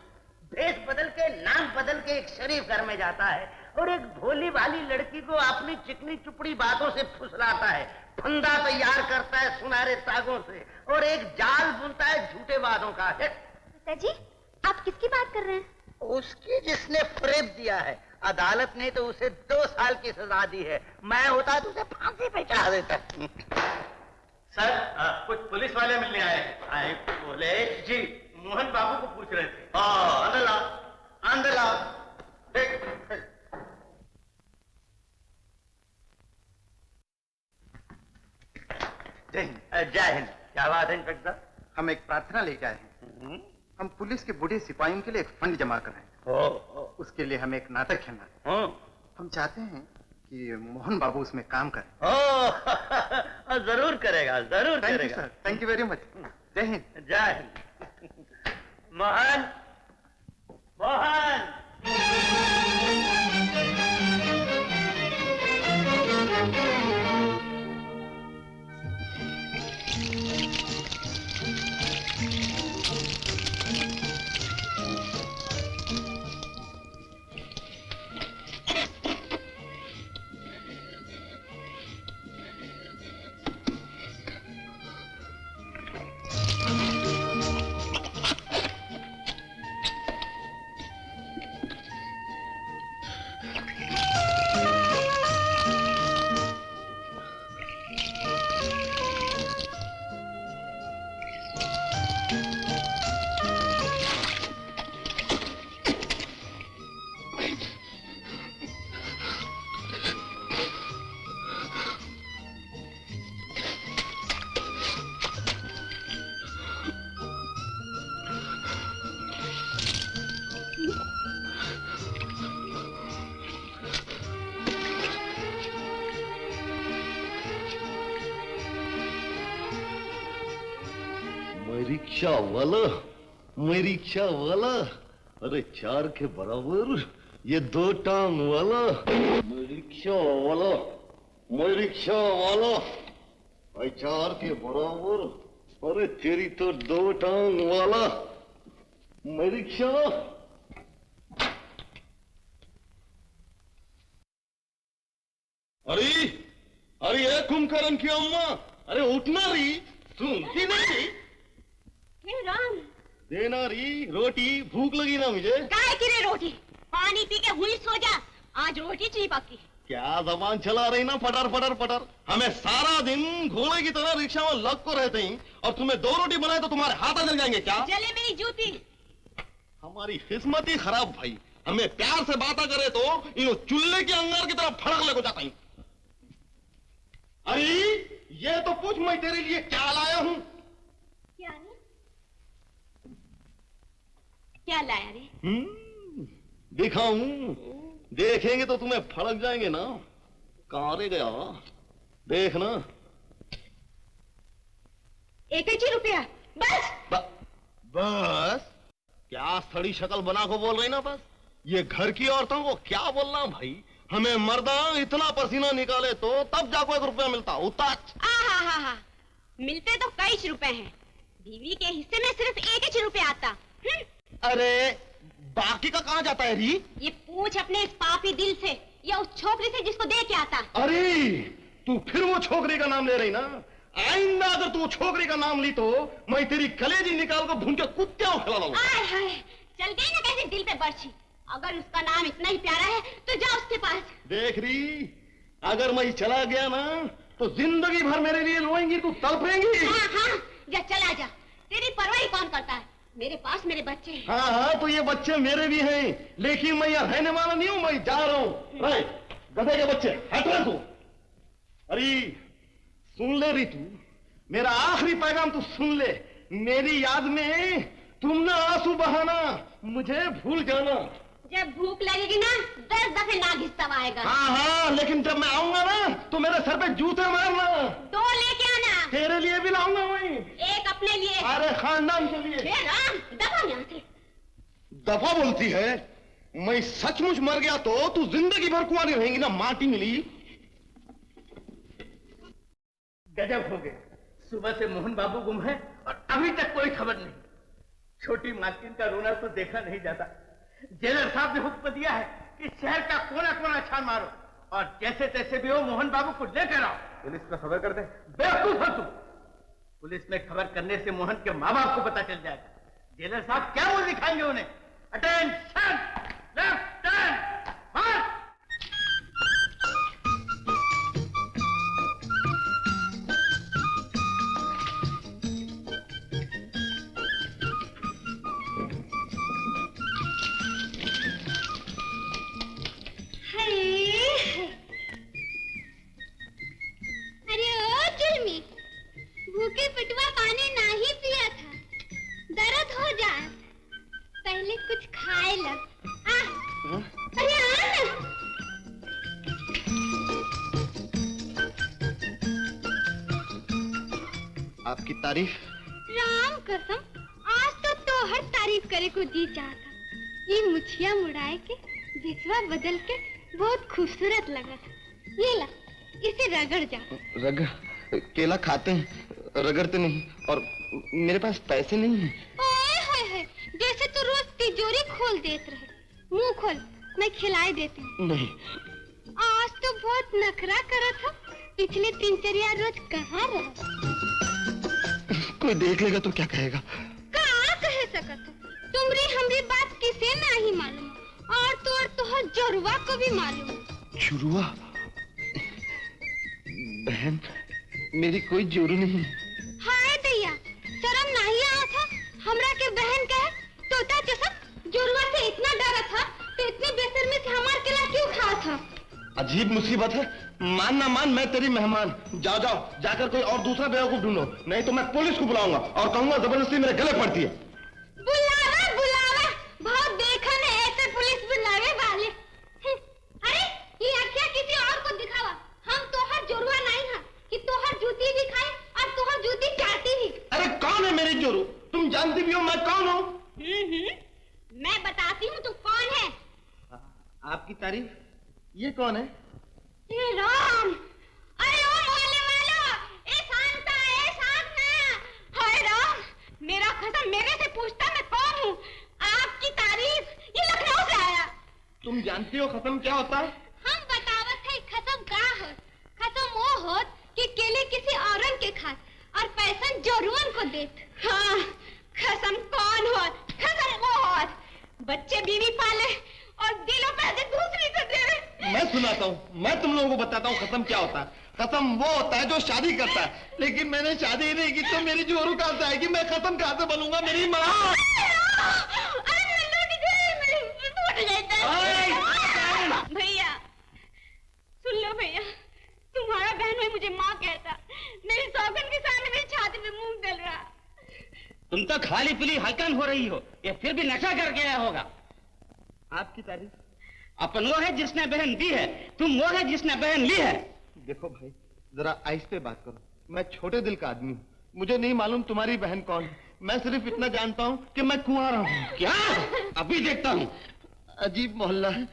भेष बदल के, नाम बदल के एक शरीफ घर में जाता है और एक भोली भाली लड़की को अपनी चिकनी चुपड़ी बातों से फुसलाता है, फंदा तैयार करता है सुनहरे तागों से और एक जाल बुनता है झूठे वादों का। पिताजी, आप किसकी बात कर रहे हैं? उसकी जिसने फरेब दिया है। अदालत ने तो उसे 2 साल की सजा दी है, मैं होता तो उसे फांसी पे चढ़ा देता। सर कुछ पुलिस वाले मिलने आए हैं। आए बोले जी, मोहन बाबू को पूछ रहे थे। अंदर लाओ, अंदर लाओ। जय हिंद। जय हिंद। क्या बात है इंस्पेक्टर? हम एक प्रार्थना लेके आए हैं। हम पुलिस के बूढ़े सिपाहियों के लिए एक फंड जमा कर रहे हैं। उसके लिए हमें एक नाटक खेलना है। हम चाहते हैं कि मोहन बाबू उसमें काम करें। जरूर करेगा, जरूर थैंक यू करेगा। Sir, thank you very much. जय हिंद। जय हिंद। मोहन, मोहन। मैं रिक्शा वाला, अरे 4 के बराबर ये 2 टांग वाला। मैं रिक्शा वाला, अरे 4 के बराबर, अरे तेरी तो 2 टांग वाला। मैं रिक्शा। अरे ये कुंभकर्ण की अम्मा, अरे उठना रही, सुनती नहीं। राम, देना री रोटी, भूख लगी ना मुझे। काय की रे रोटी, पानी पी के हुई सो जा, आज रोटी चाहिए पक्की। क्या जबान चला रही ना, पटर पटर पटर। हमें सारा दिन घोड़े की तरह रिक्शा में लग को रहते हैं और तुम्हें 2 रोटी बनाए तो तुम्हारे हाथ जल जाएंगे क्या? जले मेरी जूती। हमारी किस्मत ही खराब भाई, हमें प्यार से बातें करे तो इन चूल्हे के अंगार की तरफ फड़क लेको जाता है। अरे ये तो पूछ, मैं तेरे लिए क्या लाया हूँ। क्या लाया रे? दिखाऊं? देखेंगे तो तुम्हें फड़क जाएंगे ना। कहां रे गया, देखना। 1 रुपया बस। बस क्या सड़ी शक्ल बना को बोल रही ना बस। ये घर की औरतों को क्या बोलना भाई, हमें मर्दा इतना पसीना निकाले तो तब जाको 1 रुपया मिलता। उताच हा, मिलते तो कई रुपए हैं, बीवी के हिस्से में सिर्फ 1 रुपया आता। अरे बाकी का कहाँ जाता है री? ये पूछ अपने इस पापी दिल से या उस छोकरी से जिसको दे के आता। अरे तू फिर वो छोकरी का नाम ले रही ना। आइंदा अगर तू छोकरी का नाम ली तो मैं तेरी कलेजी निकाल कर भून के कुत्ते खिला दूंगा। चल गई ना कैसे दिल पे बर्छी। अगर उसका नाम इतना ही प्यारा है तो जा उसके पास। देख री, अगर मैं चला गया ना तो जिंदगी भर मेरे लिए रोएंगी, तू तड़पेंगी। हाँ, जा चला जा, तेरी परवाह कौन करता है। मेरे पास मेरे बच्चे हैं। हाँ, तो ये बच्चे मेरे भी हैं, लेकिन मैं यहाँ रहने वाला नहीं हूँ, मैं जा रहा हूँ। गधे के बच्चे हट रहे तू। अरे सुन ले रही तू, मेरा आखिरी पैगाम तू सुन ले। मेरी याद में तुम ना आंसू बहाना, मुझे भूल जाना। जब भूख लगेगी ना 10 दफे नागिस तब आएगा। हाँ, लेकिन जब मैं आऊंगा ना तो मेरे सर पे जूते मारना। 2 लेके आना। तेरे लिए भी लाऊंगा मैं। 1 अपने लिए। अरे खानदान के लिए। राम, दफा यहाँ से। दफा बोलती है, मैं सचमुच मर गया तो तू जिंदगी भर कुंवारी रहेंगी ना। माटी मिली। गजब हो गया, सुबह से मोहन बाबू गुम है और अभी तक कोई खबर नहीं। छोटी मालकिन का रोना तो देखा नहीं जाता। जेलर साहब ने हुक्म दिया है कि शहर का कोना कोना छान मारो और जैसे तैसे भी हो मोहन बाबू को लेकर आओ। पुलिस को खबर कर दे। बेवकूफ हो तुम। पुलिस में खबर करने से मोहन के माँ बाप को पता चल जाएगा। जेलर साहब क्या मुंह दिखाएंगे उन्हें? अटेंशन, लेफ्ट टर्न, मार्च। भूखे पिटवा पानी नहीं पिया था, दर्द हो जाए, पहले कुछ खाए लग। अरे आ ना। आपकी तारीफ। राम कसम, आज तो हर तारीफ करे को जी चाहता। ये मुछिया मुड़ाए के बिस्वा बदल के बहुत खूबसूरत लगा था। ये ला, इसे रगड़ जा। रगड़? केला खाते हैं, रगड़ते नहीं, और मेरे पास पैसे नहीं हैं। ओए होए होए, जैसे तू रोज तिजोरी खोल देते रहे। मुंह खोल, मैं खिलाई देती हूँ। नहीं। आज तो बहुत नखरा करा था। पिछले 3-4 रोज कहाँ रहा? कोई देख लेगा तो क्या कहेगा? कहाँ कहे सकत हो? तुमरी हमरी बात किसे नहीं मालूम, और तो हर जोरुआ को भी मालूम। जोरुआ? बहन, मेरी कोई जोरू नहीं। हाय दैया, शर्म नहीं आया था हमरा के बहन कहे? तोता जैसा जोरुआ से इतना डरा था तो इतनी बेशर्मी से हमार केला क्यों खा था? अजीब मुसीबत है। मान ना मान, मैं तेरी मेहमान। जाओ जाओ, जाकर कोई और दूसरा बेवकूफ ढूंढो, नहीं तो मैं पुलिस को बुलाऊंगा और कहूंगा जबरदस्ती मेरे गले पड़ती है। बुलावा बुलावा, बहुत देखा ने ऐसे पुलिस बुलावे वाले। अरे ये आख्या किसी और को दिखावा। हम तोहर जोरुआ नहीं है कि तोहर जूती भी खाए और तोहर जूती चाटी भी। अरे कौन है मेरी जोरू? तुम जानती भी हो मैं कौन हूँ? मैं बताती हूँ तू कौन है। आपकी तारीफ। ये कौन है? हे राम, अरे ओ मोहल्ले वालों, ए शांता, ए शांता। हाय राम, मेरा खसम मेरे से पूछता मैं कौन हूँ। आपकी तारीफ, ये लखनऊ से आया। तुम जानती हो खत्म क्या होता है? हम बतावत है खसम का हो। खसम वो होत कि केले किसी औरन के खात और पैसा जोरुअन को देत। हाँ, खसम कौन होत? खसम वो होत बच्चे बीवी पाले और दिलों पैसे दूसरी को दे। मैं सुनाता हूँ, मैं तुम लोगों को बताता हूँ खत्म क्या होता है। खत्म वो होता है जो शादी करता है, लेकिन मैंने शादी ही नहीं की तो मेरी जोरू कहाँ से आएगी? मैं खत्म कहाँ से बनूंगा? मेरी माँ। भैया सुन लो भैया, तुम्हारा बहन में मुझे माँ कहता। मेरी सौगन के सामने मेरी छाती पे मुंह दल रहा। तुम तो खाली पीली हलकन हो रही हो, ये फिर भी नशा करके आया होगा। आपकी तारीफ। अपन वो है जिसने बहन दी है, तुम वो है जिसने बहन ली है। देखो भाई, जरा आहिस्ते बात करो। मैं छोटे दिल का आदमी हूँ, मुझे नहीं मालूम तुम्हारी बहन कौन है। मैं सिर्फ इतना जानता हूँ कि मैं कुंवारा हूँ। क्या? अभी देखता हूँ। अजीब मोहल्ला है,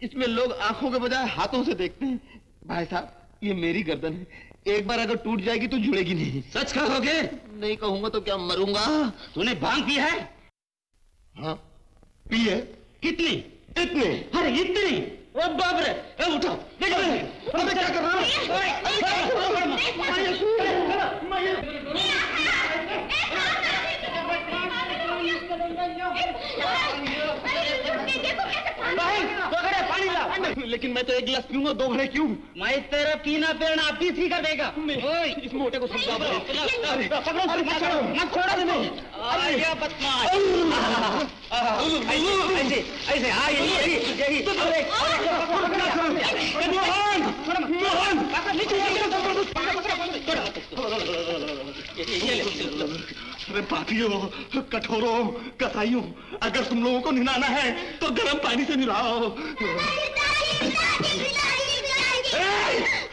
इसमें लोग आंखों के बजाय हाथों से देखते हैं। भाई साहब, ये मेरी गर्दन है, एक बार अगर टूट जाएगी तो जुड़ेगी नहीं। सच कहोगे? नहीं कहूंगा तो क्या मरूंगा? तूने भांग पी है? हाँ पी है। कितनी? इतनी। अरे इतनी? ओ बाप रे, उठो। अबे क्या कर रहा पानी ला। लेकिन मैं तो एक गिलास पीऊंगा, 2 घड़े क्यों? मैं तेरा पीना पेड़ना आप ही कर देगा। इस मोटे को समझा दो। ऐसे अरे पापियों, कठोरों, कसाईयों, अगर तुम लोगों को निलाना है तो गर्म पानी से निलाओ।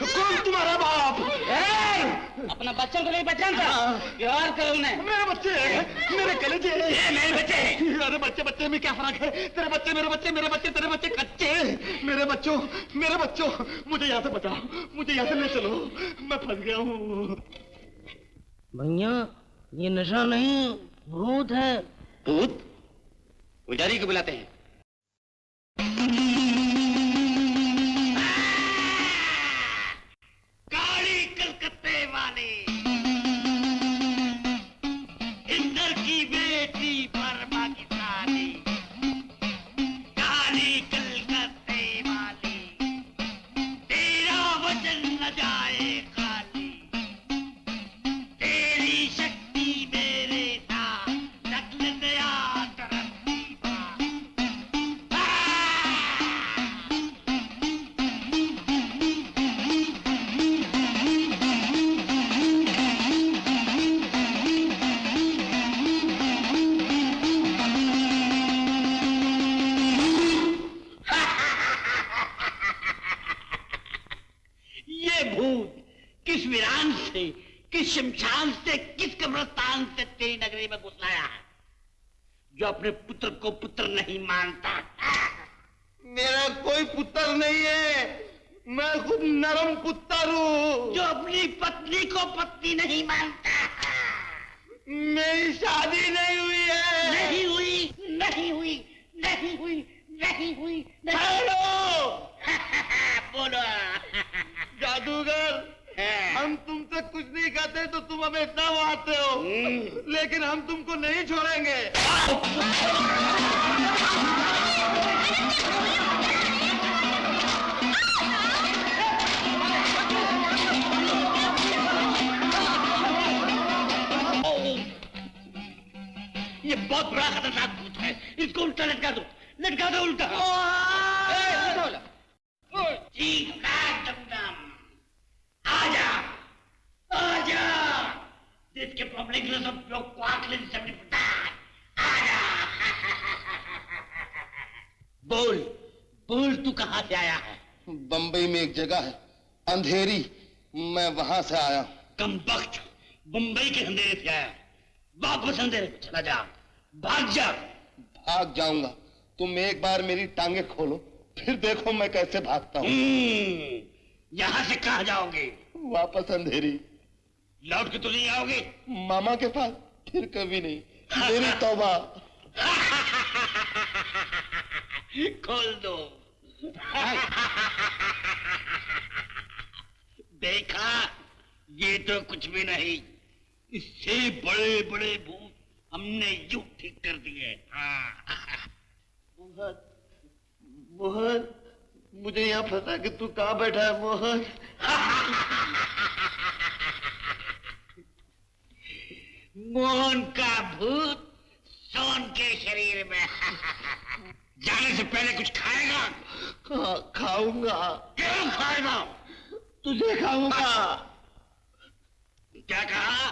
कौन तुम्हारा बाप? अपना बच्चों को नहीं पहचानता? प्यार करो उन्हें। मेरे बच्चे, मेरे कलेजे। ये मेरे बच्चे। अरे बच्चे बच्चे में क्या फर्क है? तेरे बच्चे मेरे बच्चे, मेरे बच्चे तेरे बच्चे कच्चे। मेरे बच्चों, मुझे यहाँ से बचाओ, मुझे यहाँ से ले चलो, मैं फंस गया हूँ। भैया, ये नशा नहीं, भूत है। भूत पुजारी को बुलाते हैं। काली कलकत्ते वाली इंदर की बेटी वर्मा की साली, काली कलकत्ते वाली, तेरा वचन न जाए खाली, तेरी शक्ति मेरे साथ नकल दया तरक्की पा। ये भूत किस वीरान से, किस शमशान से, किस कब्रिस्तान से तेरी नगरी में घुस लाया है, जो अपने पुत्र को पुत्र नहीं मानता? मेरा कोई पुत्र नहीं है, मैं खुद नरम पुत्र हूँ। जो अपनी पत्नी को पत्नी नहीं मानता? मेरी शादी नहीं हुई है। नहीं हुई, नहीं हुई, नहीं हुई, नहीं हुई, हेलो बोलो। जादूगर, हम तुमसे कुछ नहीं कहते तो तुम हमें इतना मारते हो, लेकिन हम तुमको नहीं छोड़ेंगे। ये बहुत बड़ा खतरनाक भूत है, इसको उल्टा लटका दो, लटका दो उल्टा। आजा, आजा, जिसके पब्लिक ने सब लोग क्वाकलिन से अपनी आजा। बोल, बोल तू कहाँ से आया है? बंबई में एक जगह है अंधेरी, मैं वहां से आया। कम वक्त, बंबई के अंधेरे से आया, वापस अंधेरे में चला जा, भाग जा। भाग जाऊंगा, तुम एक बार मेरी टांगे खोलो, फिर देखो मैं कैसे भागता हूँ। यहाँ से कहाँ जाओगे? वापस अंधेरी। लौट के तो नहीं आओगे? मामा के पास फिर कभी नहीं, मेरी तौबा। खोल दो। देखा, ये तो कुछ भी नहीं, इससे बड़े बड़े भूत हमने यूं ठीक कर दिए। मोहन, मोहन, मुझे यहाँ फंसा कि तू कहाँ बैठा है मोहन? मोहन का भूत सोन के शरीर में। जाने से पहले कुछ खाएगा? खाऊंगा। क्यों खाएगा? तुझे खाऊंगा। क्या कहा?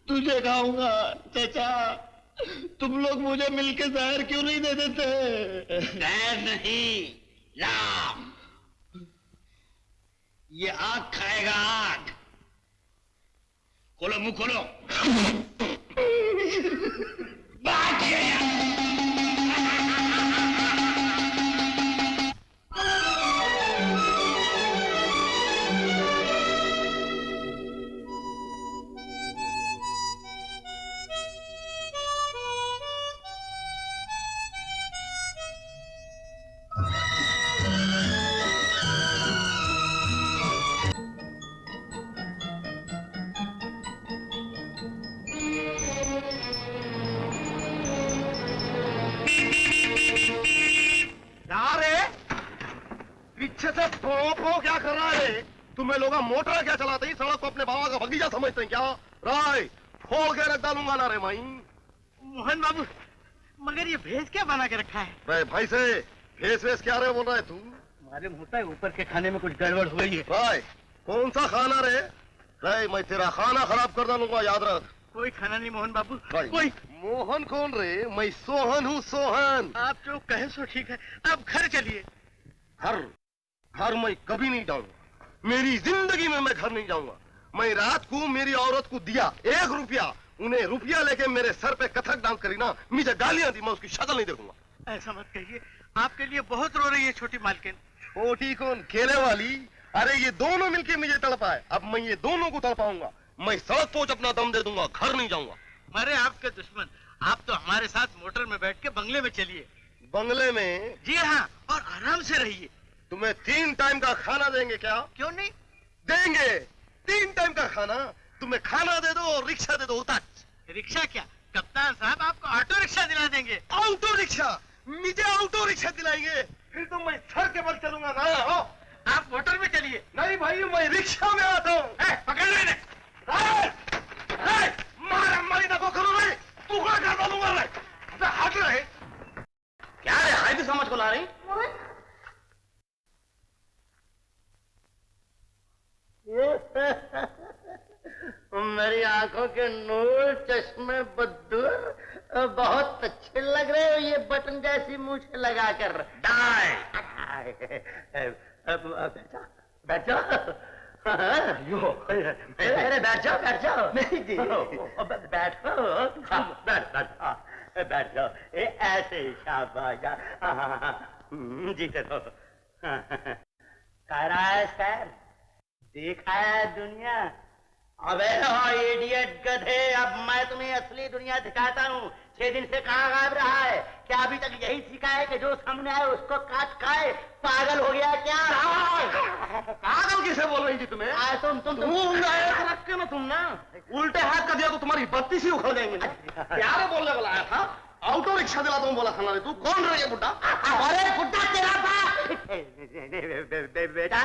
तुझे खाऊंगा। चाचा, तुम लोग मुझे मिलके जहर क्यों नहीं दे देते? जहर नहीं, राम, ये आग खाएगा, आग। खोलो, मुंह खोलो। बात पीछे से पो क्या कर रहा है? तुम्हें लोग मोटर क्या चलाते हैं? सड़क को अपने बाबा का बगीचा समझते हैं क्या? राय फोड़ के रख डालूंगा ना रे माई। मोहन बाबू, मगर ये भेज क्या बना के रखा है? रे भाई से भेस वेस क्या रे बोल रहा है तू? मालूम होता है ऊपर के खाने में कुछ गड़बड़ हो गई है। राय कौन सा खाना रे? राय मैं तेरा खाना खराब कर डालूंगा, याद रख। कोई खाना नहीं मोहन बाबू। कोई मोहन कौन रे? मैं सोहन हूँ, सोहन। आप जो कहे सो ठीक है, आप घर चलिए। घर मैं कभी नहीं जाऊंगा, मेरी जिंदगी में मैं घर नहीं जाऊंगा। मैं रात को मेरी औरत को दिया 1 रुपया, उन्हें रुपया लेके मेरे सर पे कथक डांस करी ना, मुझे गालियां दी, मैं उसकी शक्ल नहीं देखूंगा। ऐसा मत कहिए, आपके लिए बहुत रो रही है छोटी मालकिन। छोटी कौन, खेले वाली? अरे ये दोनों मिलके मुझे तड़पाए, अब मैं ये दोनों को तड़पाऊंगा। मैं सड़क पहुंच अपना दम दे दूंगा, घर नहीं जाऊंगा। मारे आपके दुश्मन, आप तो हमारे साथ मोटर में बैठ के बंगले में चलिए। बंगले में? जी हाँ, और आराम से रहिए। तुम्हें 3 टाइम का खाना देंगे क्या? क्यों नहीं देंगे, 3 टाइम का खाना। तुम्हें खाना दे दो और रिक्शा दे दो। उतार। रिक्शा क्या, कप्तान साहब आपको ऑटो रिक्शा दिला देंगे। Auto rickshaw? मुझे ऑटो रिक्शा दिलाएंगे? फिर तो मैं सर के बल चलूंगा ना। हो आप मोटर में चलिए। नहीं भाई, मैं रिक्शा में आता हूँ। पकड़ लेने। मारा मारी ना को करो रे, तू क्या कर डालूंगा रे? हट रहे। क्या रे, हाय भी समझ को ला रही? मेरी आंखों के नूर, चश्मे बद्दूर बहुत अच्छे लग रहे हो ये बटन जैसी मूछ लगा कर। बैठ जाओ। अरे बैठ जाओ, बैठ जाओ। नहीं जी, बैठो, बैठ जाओ। ऐसे ही शाबाश। जीते रहो। कह रहा है सर, देखा है दुनिया। अबे हो इडियट गधे, अब मैं तुम्हें असली दुनिया दिखाता हूँ। 6 दिन से कहाँ गायब रहा है? क्या अभी तक यही सीखा है कि जो सामने आए उसको काट खाए? पागल हो गया क्या? पागल किसे बोल रही थी तुम्हें? तुम रख के ना, तुम ना उल्टे हाथ कर दिया तो तुम्हारी बत्ती सी उखड़ जाएंगे। क्या रे बोलने वाला आया था? ऑटो रिक्शा दिला तुम बोला था ना। तू कौन रही है बुड्ढा? अरे बुड्ढा तेरा बाप। बेटा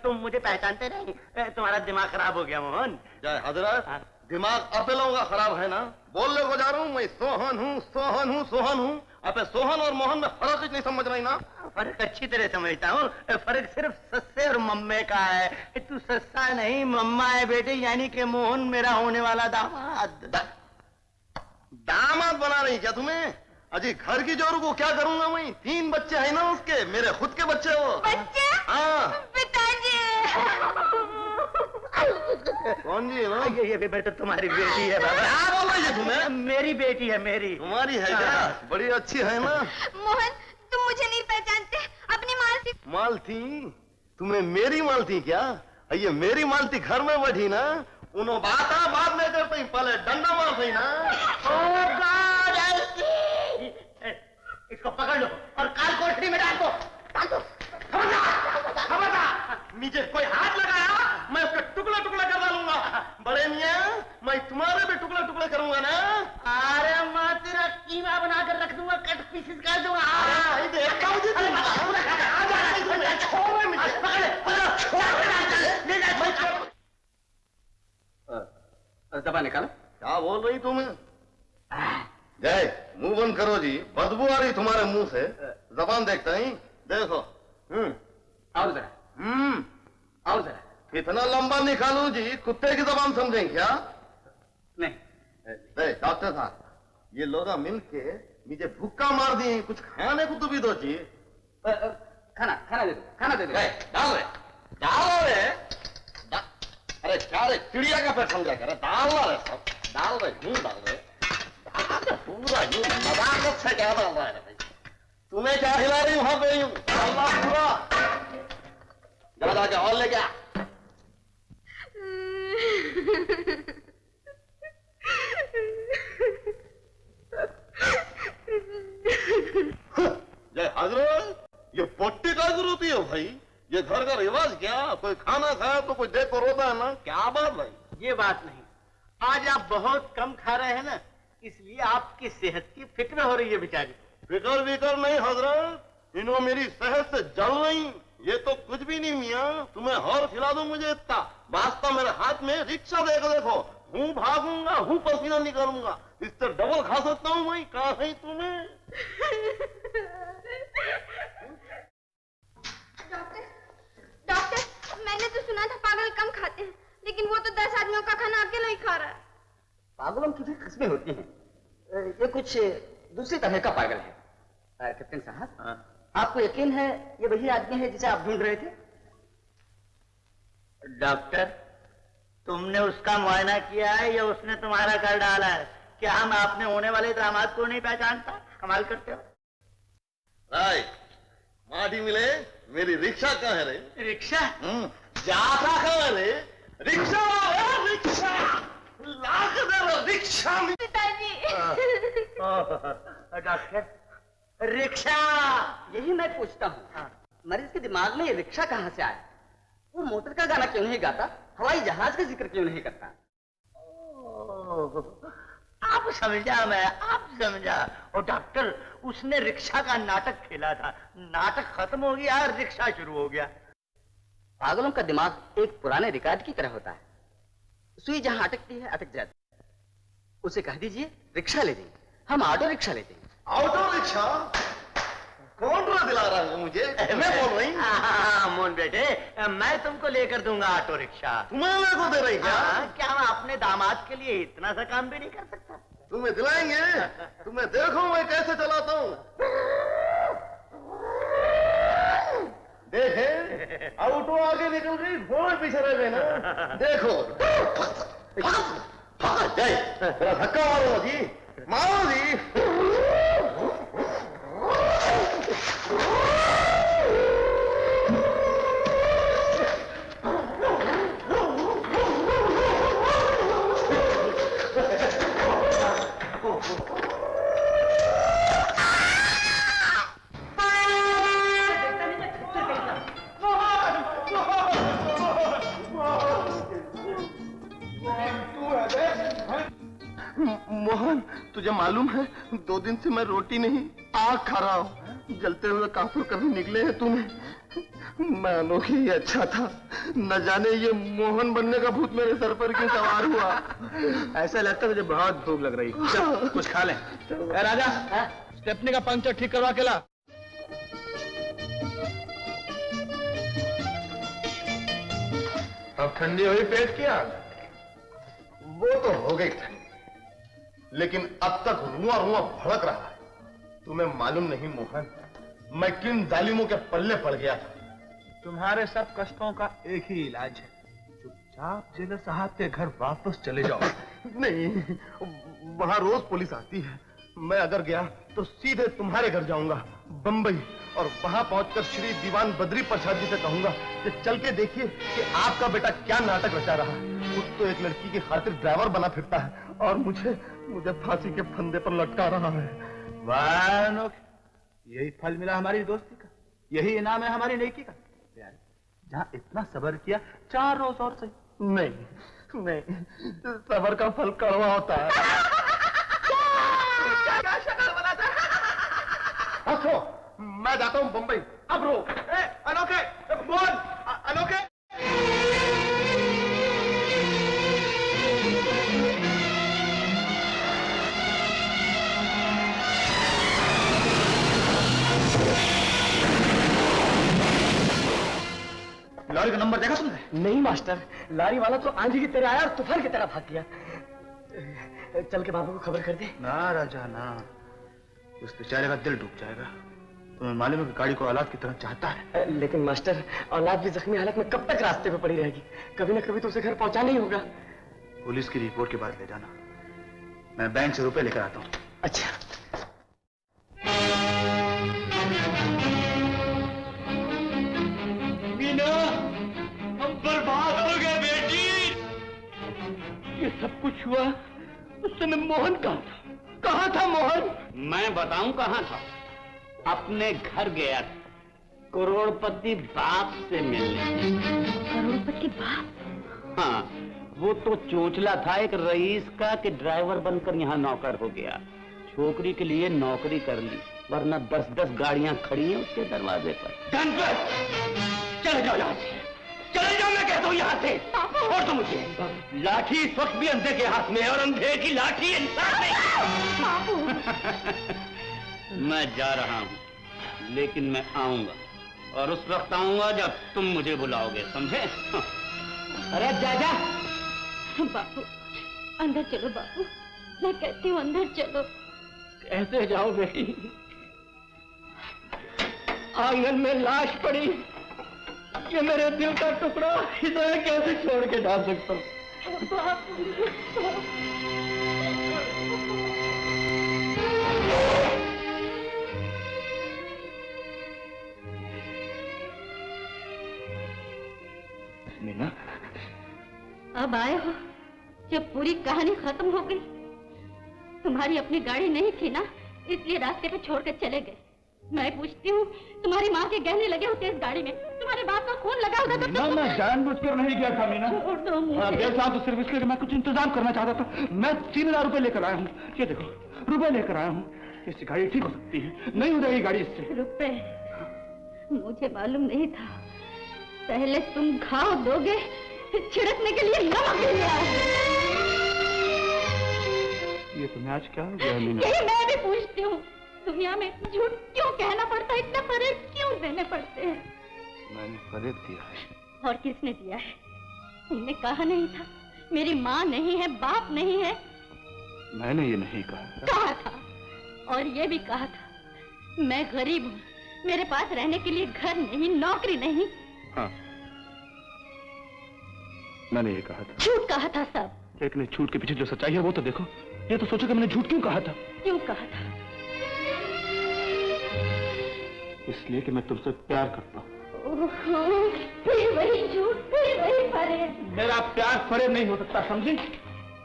तुम मुझे पहचानते नहीं, तुम्हारा दिमाग खराब हो गया मोहन। जय हजरत, दिमाग अपेलों का खराब है ना? बोलने को जा रहा हूँ मैं। सोहन हूँ, सोहन हूँ, सोहन हूँ। अबे सोहन और मोहन में फर्क नहीं समझ रही ना? फर्क अच्छी तरह समझता हूँ। फर्क सिर्फ सस्से और मम्मे का है। तू सस्सा नहीं, मम्मा है बेटे, यानी कि मोहन मेरा होने वाला दामाद। दामाद बना रही क्या तुम्हें? अजी घर की जोरू को क्या करूंगा मैं? 3 बच्चे हैं ना उसके, मेरे खुद के बच्चे वो। बच्चे? हाँ। पिताजी। कौन जी? ये बेटा तुम्हारी बेटी है बाबा। क्या बोल रही है तुम्हें? मेरी बेटी है, मेरी। तुम्हारी है क्या? बड़ी अच्छी है ना। मोहन, तुम मुझे नहीं पहचानते, अपनी मालती। मालती? तुम्हें मेरी मालती क्या? ये मेरी मालती घर में बैठी ना, उन्होंने बात में करते, पहले डंडा मार रही ना। इसको पकड़ लो और काल कोठरी में डाल दो। मुझे कोई हाथ लगाया मैं उसका टुकड़ा टुकड़ा कर डालूंगा। बड़े मियाँ, मैं तुम्हारे भी टुकड़ा टुकड़ा करूंगा ना। अरे माँ तेरा कीमा बनाकर रख दूंगा, कट पीसेस कर दूंगा। दबा निकालो। क्या बोल रही तुम्हें? जय, मुंह बंद करो जी, बदबू आ रही तुम्हारे मुंह से। जबान देखता ही देखो। आओ जरा, आओ जरा। कितना लंबा निकालू जी? कुत्ते की जबान समझें क्या? नहीं। डॉक्टर साहब, ये लोग मिलके मुझे भूखा मार दिए, कुछ खाने को तो भी दो जी। खाना दे दो, खाना दे दो। डालो रे, डालो रे। अरे क्या रे, चिड़िया का पेट समझा कर डाल रे, सब डाल रे, डाल रे, पूरा नजाकत से क्या डाल रहा है भाई? तुम्हें क्या हिला रही वहां पे? पूरा जा जाके और ले गया। जय हजरत, ये पट्टी का जरूरत है भाई? ये घर का रिवाज क्या? कोई खाना खाया तो कोई देखो रोता है ना। क्या बात भाई? ये बात नहीं, आज आप बहुत कम खा रहे हैं ना, इसलिए आपकी सेहत की फिक्र हो रही है बेचारी। फिकर विकर नहीं हजरत, इन्हों मेरी सेहत से जल रही। ये तो कुछ भी नहीं मियाँ, तुम्हें और खिला दूं मुझे इतना। वास्ता मेरे हाथ में रिक्शा देखो, हूँ भागूंगा, हूँ पसीना निकालूंगा, इससे डबल खा सकता हूँ मैं। कहा है तुम्हें? डॉक्टर, मैंने तो सुना था पागल कम खाते हैं, लेकिन वो तो 10 आदमियों का खाना अकेला ही खा रहा है। पागलों की भी किस्में होती हैं। ये कुछ दूसरी तरह का पागल है। कैप्टन साहब, आपको यकीन है ये वही आदमी है जिसे आप ढूंढ रहे थे? डॉक्टर, तुमने उसका मुआयना किया है या उसने तुम्हारा कर डाला है? क्या हम अपने होने वाले दामाद को नहीं पहचानता? कमाल करते हो। राय माटी मिले, मेरी रिक्शा कहाँ है रे? रिक्शा? जाता कहाँ है रे? रिक्शा, रिक्शा लाख दे रिक्शा में। डॉक्टर, रिक्शा, यही मैं पूछता हूँ, मरीज के दिमाग में ये रिक्शा कहाँ से आया? वो मोटर का गाना क्यों नहीं गाता, हवाई जहाज का जिक्र क्यों नहीं करता? आप समझा मैं, आप समझा। और डॉक्टर, उसने रिक्शा का नाटक खेला था, नाटक खत्म हो गया, रिक्शा शुरू हो गया। पागलों का दिमाग एक पुराने रिकॉर्ड की तरह होता है, सुई जहां अटकती है अटक जाती है। उसे कह दीजिए रिक्शा ले देंगे, हम ऑटो रिक्शा ले देंगे। Auto rickshaw? कौन दिला रहा है मुझे? मैं बोल रही हूँ। मोहन बेटे, मैं तुमको लेकर दूंगा ऑटो रिक्शा। तुम्हें मेरे को दे रही क्या? क्या मैं अपने दामाद के लिए इतना सा काम भी नहीं कर सकता? तुम्हें दिलाएंगे, तुम्हें देखो मैं कैसे चलाता हूँ। देखे, ऑटो आगे निकल गई, घोड़े पीछे रह गए ना। देखो, धक्का मारो जी, मारो जी। मोहन, तुझे मालूम है 2 दिन से मैं रोटी नहीं आग खा रहा हूँ। जलते हुए काफुर कभी निकले हैं तुम्हें? मैं अनोखी ही अच्छा था, न जाने ये मोहन बनने का भूत मेरे सर पर क्यों सवार हुआ। ऐसा लगता है मुझे बहुत भूख लग रही है। चल, कुछ खा ले। राजा, स्टेपनी का पंक्चर ठीक करवा के ला। अब ठंडी हुई पेट की आग? वो तो हो गई ठंडी, लेकिन अब तक रुआ रुआ भड़क रहा है। तुम्हें मालूम नहीं मोहन, मैं किन जालिमों के पल्ले पड़ गया था। तुम्हारे सब कष्टों का एक ही इलाज है, चुपचाप जेलर साहब के घर वापस चले जाओ। नहीं, वहां रोज पुलिस आती है। मैं अगर गया तो सीधे तुम्हारे घर जाऊंगा, बंबई, और वहां पहुंचकर श्री दीवान बद्री प्रसाद जी से कहूंगा कि चल के देखिए कि आपका बेटा क्या नाटक रचा रहा है। खुद तो एक लड़की की खातिर ड्राइवर बना फिरता है और मुझे फांसी के फंदे पर लटका रहा है। वाह, यही फल मिला हमारी दोस्ती का, यही इनाम है हमारी नेकी का। प्यारे, जहाँ इतना सब्र किया, 4 रोज और सही। नहीं नहीं, सब्र का फल कड़वा होता है। क्या शक्ल बनाता है? हंसो, मैं जाता हूँ बंबई। अब रो। अनोखे, बोल, अनोखे। लॉरी का नंबर देखा तुमने? नहीं मास्टर, लारी वाला तो आंधी की तरह आया और तूफान की तरह भाग गया। चल के बाबू को खबर कर दे। ना राजा ना, उस बेचारे का दिल डूब जाएगा। तुम्हें मालूम है कि गाड़ी को औलाद की तरह चाहता है। लेकिन मास्टर, औलाद भी जख्मी हालत में कब तक रास्ते पे पड़ी रहेगी? कभी ना कभी तो उसे घर पहुंचाना ही होगा। पुलिस की रिपोर्ट के बाद ले जाना, मैं बैंक से रुपए लेकर आता हूँ। अच्छा। मीना, हम बर्बाद हो गए बेटी। ये सब कुछ हुआ उस समय मोहन कहाँ था? कहाँ था मोहन? मैं बताऊं कहाँ था? अपने घर गया था, करोड़पति बाप से मिलने। करोड़पति बाप? हाँ, वो तो चोंचला था एक रईस का कि ड्राइवर बनकर यहाँ नौकर हो गया। छोकरी के लिए नौकरी कर ली, वरना 10-10 गाड़ियां खड़ी हैं उसके दरवाजे पर। चले जाओ यहाँ से, चले जाओ, मैं कहता हूँ यहाँ से। और तो मुझे लाठी इस वक्त भी अंधे के हाथ में है, और अंधे की लाठी इंसान में। मैं जा रहा हूँ, लेकिन मैं आऊंगा, और उस वक्त आऊंगा जब तुम मुझे बुलाओगे, समझे? अरे जा जा। बापू, अंदर चलो बापू, मैं कहती हूँ अंदर चलो। कैसे जाओ बेटी? आंगन में लाश पड़ी, ये मेरे दिल का टुकड़ा, इसे कैसे छोड़ के जा सकता हूँ? बापू, मीना, अब आए हो जब पूरी कहानी खत्म हो गई। तुम्हारी अपनी गाड़ी नहीं थी ना, इसलिए रास्ते पे छोड़कर चले गए। मैं पूछती हूँ, तुम्हारी माँ के गहने लगे होते इस गाड़ी में, तुम्हारे बाप का खून लगा होता मीना, मैं जानबूझकर नहीं गया था मीना। छोड़ दो मुझे। देर साहब तो सिर्फ इसलिए कि मैं कुछ इंतजाम करना चाहता था। मैं 3000 रुपए लेकर आया हूँ। ये देखो, रुपए लेकर आया हूँ। इससे गाड़ी ठीक हो सकती है, नहीं हो जाएगी गाड़ी इससे। रुपए? मुझे मालूम नहीं था। पहले तुम घाव दोगे, फिर छिड़कने के लिए नमक ले आए। ये तुम्हें आज क्या हो गया मीना? यही मैं भी पूछती हूँ, दुनिया में झूठ क्यों कहना पड़ता है, इतने फरेब क्यों देने पड़ते हैं? मैंने फरेब दिया है। और किसने दिया है? तुमने कहा नहीं था मेरी माँ नहीं है, बाप नहीं है? मैंने ये नहीं कहा। कहा था, और ये भी कहा था मैं गरीब हूँ, मेरे पास रहने के लिए घर नहीं, नौकरी नहीं। हाँ, मैंने ये कहा था। झूठ कहा था सब। लेकिन झूठ के पीछे जो सच्चाई है वो तो देखो। ये तो सोचो कि मैंने झूठ क्यों कहा था। क्यों कहा था? इसलिए कि मैं तुमसे प्यार करता हूँ। फिर वही झूठ, फिर वही फरेब। मेरा प्यार फरेब नहीं हो सकता, समझी?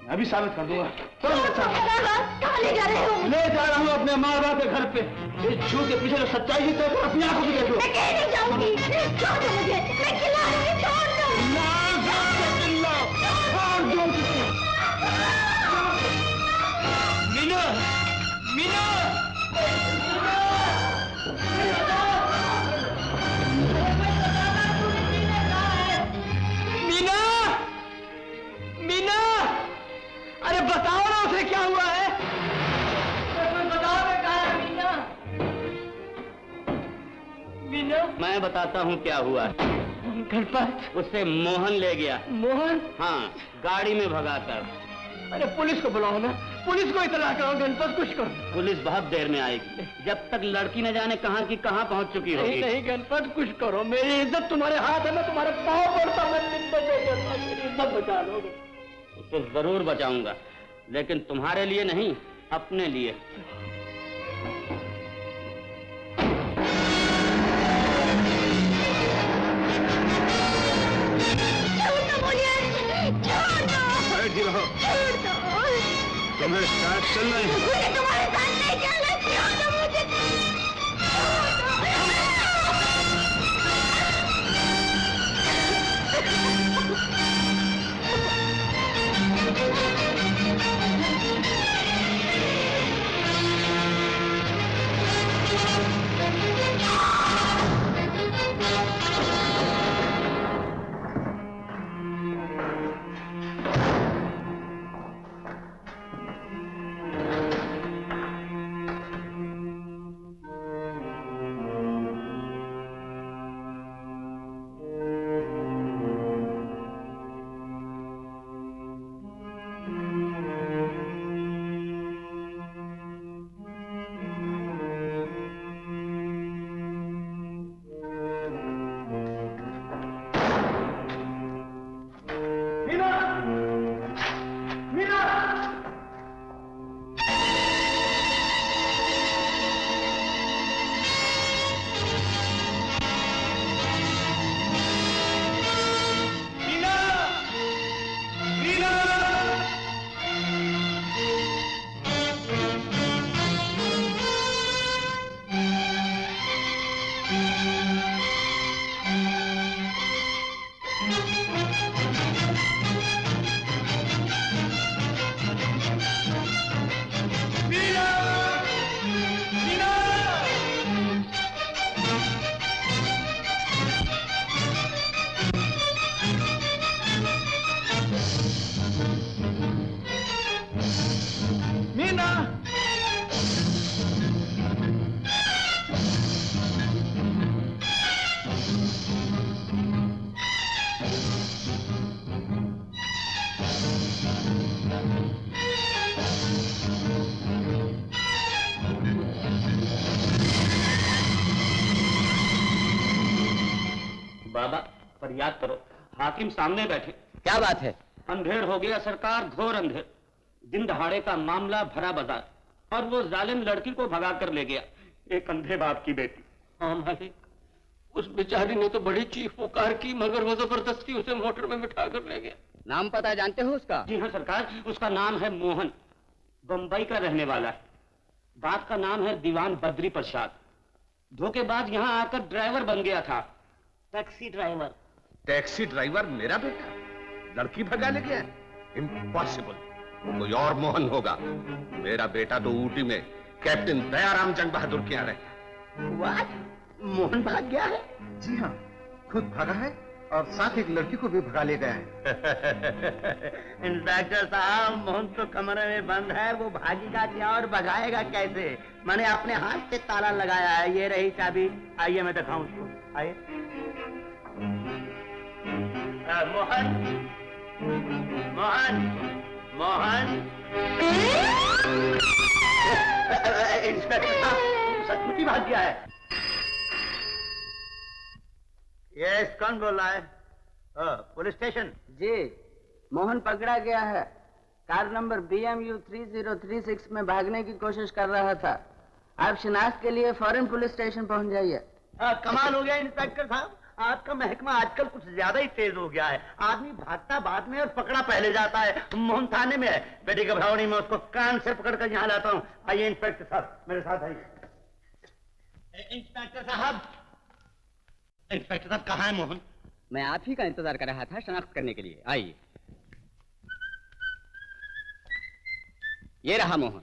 मैं भी साबित कर दूंगा। कहाँ ले जा रहे हो? ले जा रहा हूँ अपने माँ बाप के घर पे। इस झूठ के पीछे जो सच्चाई है तो अपनी आंखों से देख लो। मैं कहीं नहीं जाऊंगी। छोड़ दो मुझे, मैं चिल्ला रही हूँ, छोड़ दो। मीना, मीना, मीना, मीना, अरे बताओ ना उसे क्या हुआ है? बताओ ना कहाँ है मीना? मीना, मैं बताता हूँ क्या हुआ है। गणपत, उससे मोहन ले गया। मोहन? हाँ, गाड़ी में भगाकर। अरे पुलिस को बुलाओ ना, पुलिस को इतला करो। गणपत कुछ करो। पुलिस बहुत देर में आएगी, जब तक लड़की न जाने कहाँ की कहाँ पहुँच चुकी नहीं होगी। नहीं गणपत कुछ करो, मेरी इज्जत तुम्हारे हाथ है, मैं तुम्हारे पाँव पड़ता हूँ, मैं मिन्नत करता हूँ, मेरी इज्जत बचा लोगे। तो जरूर बचाऊंगा, लेकिन तुम्हारे लिए नहीं, अपने लिए। तुम्हें साथ चलना है। मुझे तुम्हारे साथ नहीं चलना, छोड़ दो मुझे। बाबा फरियाद करो, हाकिम सामने बैठे। क्या बात है? अंधेर हो गया सरकार, घोर अंधेर। दिन दहाड़े का मामला, भरा बाजार, और वो जालिम लड़की को भगा कर ले गया, एक अंधे बाप की बेटी। हाँ मालिक, उस बेचारी ने तो बड़ी चीख पुकार की, मगर वो जबरदस्ती उसे मोटर में बिठा कर ले गया। नाम पता जानते हो उसका? जी हाँ सरकार, उसका नाम है मोहन। बंबई का रहने वाला है। बाप का नाम है दीवान बद्री प्रसाद। धोखेबाज यहाँ आकर ड्राइवर बन गया था, टैक्सी ड्राइवर। टैक्सी ड्राइवर मेरा बेटा लड़की भगा ले गया? इम्पॉसिबल, कोई और मोहन होगा। मेरा बेटा तो ऊटी में कैप्टन दयाराम जंग बहादुर के यहाँ रहता। What? मोहन भाग गया है? जी हाँ, खुद भागा है और साथ एक लड़की को भी भगा ले गया है। इंस्पेक्टर साहब, मोहन तो कमरे में बंद है, वो भागेगा क्या और भगाएगा कैसे? मैंने अपने हाथ से ताला लगाया है, ये रही चाबी। आइए मैं दिखाऊं उसको, आइए। मोहन, मोहन, मोहन। इंस्पेक्टर साहब, सचमुच ही भाग गया है। यस, कौन बोल रहा है? Police station. जी, मोहन पकड़ा गया है। कार नंबर BMU 3036 में भागने की कोशिश कर रहा था। आप शिनाख्त के लिए फौरन पुलिस स्टेशन पहुंच जाइए। कमाल हो गया इंस्पेक्टर साहब, आपका महकमा आजकल कुछ ज्यादा ही तेज हो गया है। आदमी भागता बाद में और पकड़ा पहले जाता है। मोहन थाने में है। बेटी घबराओ नहीं, मैं उसको कान से पकड़कर यहाँ लाता हूँ। आइए इंस्पेक्टर साहब, मेरे साथ आइए। इंस्पेक्टर साहब, इंस्पेक्टर साहब कहाँ है मोहन? मैं आप ही का इंतजार कर रहा था शनाख्त करने के लिए। आइए, ये रहा मोहन।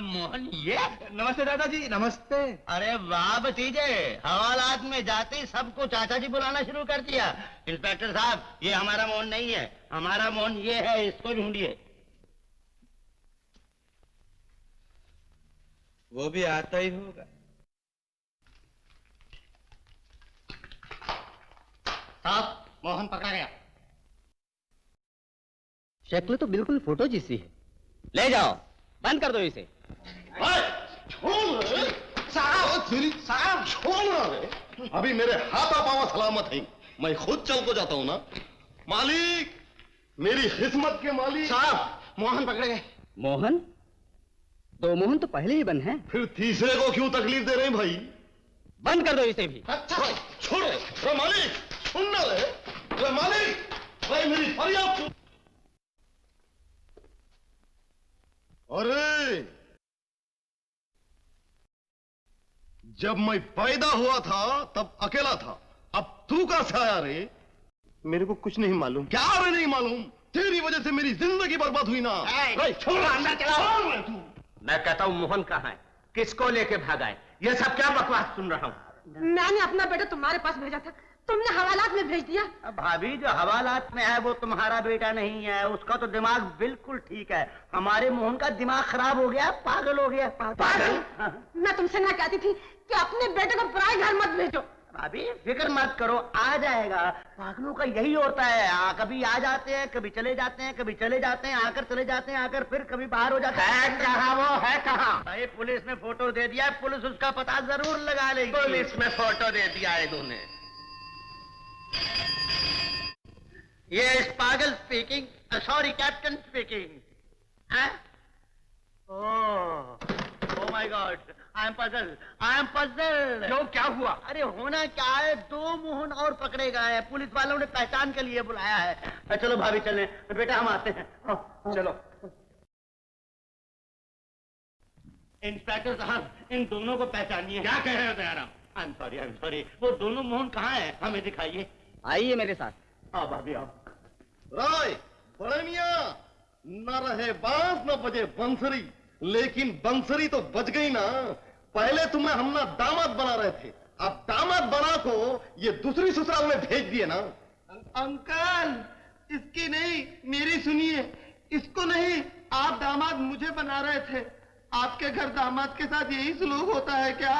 मोहन ये? नमस्ते दादाजी, नमस्ते। अरे वाह भतीजे, हवालात में जाते ही सबको चाचा जी बुलाना शुरू कर दिया। इंस्पेक्टर साहब, ये हमारा मोहन नहीं है, हमारा मोहन ये है, इसको ढूंढिए। वो भी आता ही होगा। साहब, मोहन पकड़ा गया। शक्ल तो बिल्कुल फोटो जैसी है। ले जाओ, बंद कर दो इसे। साहब छोड़ रहा है। अभी मेरे हाथा पावा सलामत है, मैं खुद चल को जाता हूँ ना। मालिक, मेरी किस्मत के मालिक। साहब, मोहन पकड़े गए। मोहन? दो मोहन तो पहले ही बंद हैं। फिर तीसरे को क्यों तकलीफ दे रहे हैं भाई? बंद कर दो इसे भी। अच्छा छोड़ो। रे मालिक, सुनना रे। रे मालिक, भाई मेरी फरियाद सुन। अरे, जब मैं पैदा हुआ था तब अकेला था, अब तू कहां से आया रे? मेरे को कुछ नहीं मालूम। क्या रे नहीं मालूम? तेरी वजह से मेरी जिंदगी बर्बाद हुई ना। छोड़ अंदर चलाओ। मैं कहता हूँ मोहन कहाँ है, किसको लेके भागा है? ये सब क्या बकवास सुन रहा हूँ? मैंने अपना बेटा तुम्हारे पास भेजा था, तुमने हवालात में भेज दिया। भाभी, जो हवालात में है वो तुम्हारा बेटा नहीं है, उसका तो दिमाग बिल्कुल ठीक है। हमारे मोहन का दिमाग खराब हो गया, पागल हो गया। पागल? मैं तुमसे ना कहती थी कि अपने बेटे को पराए घर मत भेजो। भाभी फिक्र मत करो, आ जाएगा। पागलों का यही होता है, कभी आ जाते हैं, कभी चले जाते हैं, कभी चले जाते हैं, आकर चले जाते हैं, आकर फिर कभी बाहर हो जाते हैं। कहाँ वो है? कहाँ? भाई पुलिस ने फोटो दे दिया है, पुलिस उसका पता जरूर लगा लेगी। पुलिस में फोटो दे दिया है इन्होंने। ये पागल speaking, sorry captain speaking. Oh my God, I am puzzle. क्यों, क्या हुआ? अरे होना क्या है, दो मोहन और पकड़े गए हैं, पुलिस वालों ने पहचान के लिए बुलाया है। चलो भाभी चलें, बेटा हम आते हैं। चलो। इंस्पेक्टर साहब, इन दोनों को पहचानिए। क्या कह रहे हो दयाराम? आई एम सॉरी, वो दोनों मोहन कहाँ हैं? हमें दिखाइए। आइए मेरे साथ। हाँ भाभी आओ। राय, बड़े मियाँ, न रहे बांस न बजे बंसरी, लेकिन बंसरी तो बज गई ना। पहले तुम्हें हम ना दामाद बना रहे थे, अब दामाद बना को ये दूसरी ससुराल में भेज दिए ना। अंकल, इसकी नहीं, मेरी सुनिए। इसको नहीं, आप दामाद मुझे बना रहे थे। आपके घर दामाद के साथ यही सलूक होता है क्या?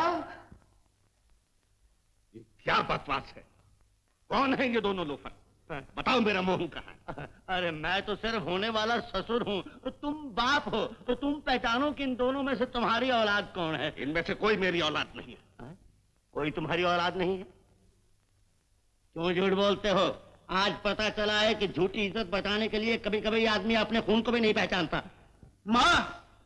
क्या बकवास है? कौन है ये दोनों लोफर? बताओ मेरा मोहन कहाँ है? अरे मैं तो सिर्फ होने वाला ससुर हूँ, तुम बाप हो, तो तुम पहचानो कि इन दोनों में से तुम्हारी औलाद कौन है। इनमें से कोई मेरी औलाद नहीं है। कोई तुम्हारी औलाद नहीं है? क्यों झूठ बोलते हो? आज पता चला है कि झूठी इज्जत बचाने के लिए कभी कभी आदमी अपने खून को भी नहीं पहचानता। माँ,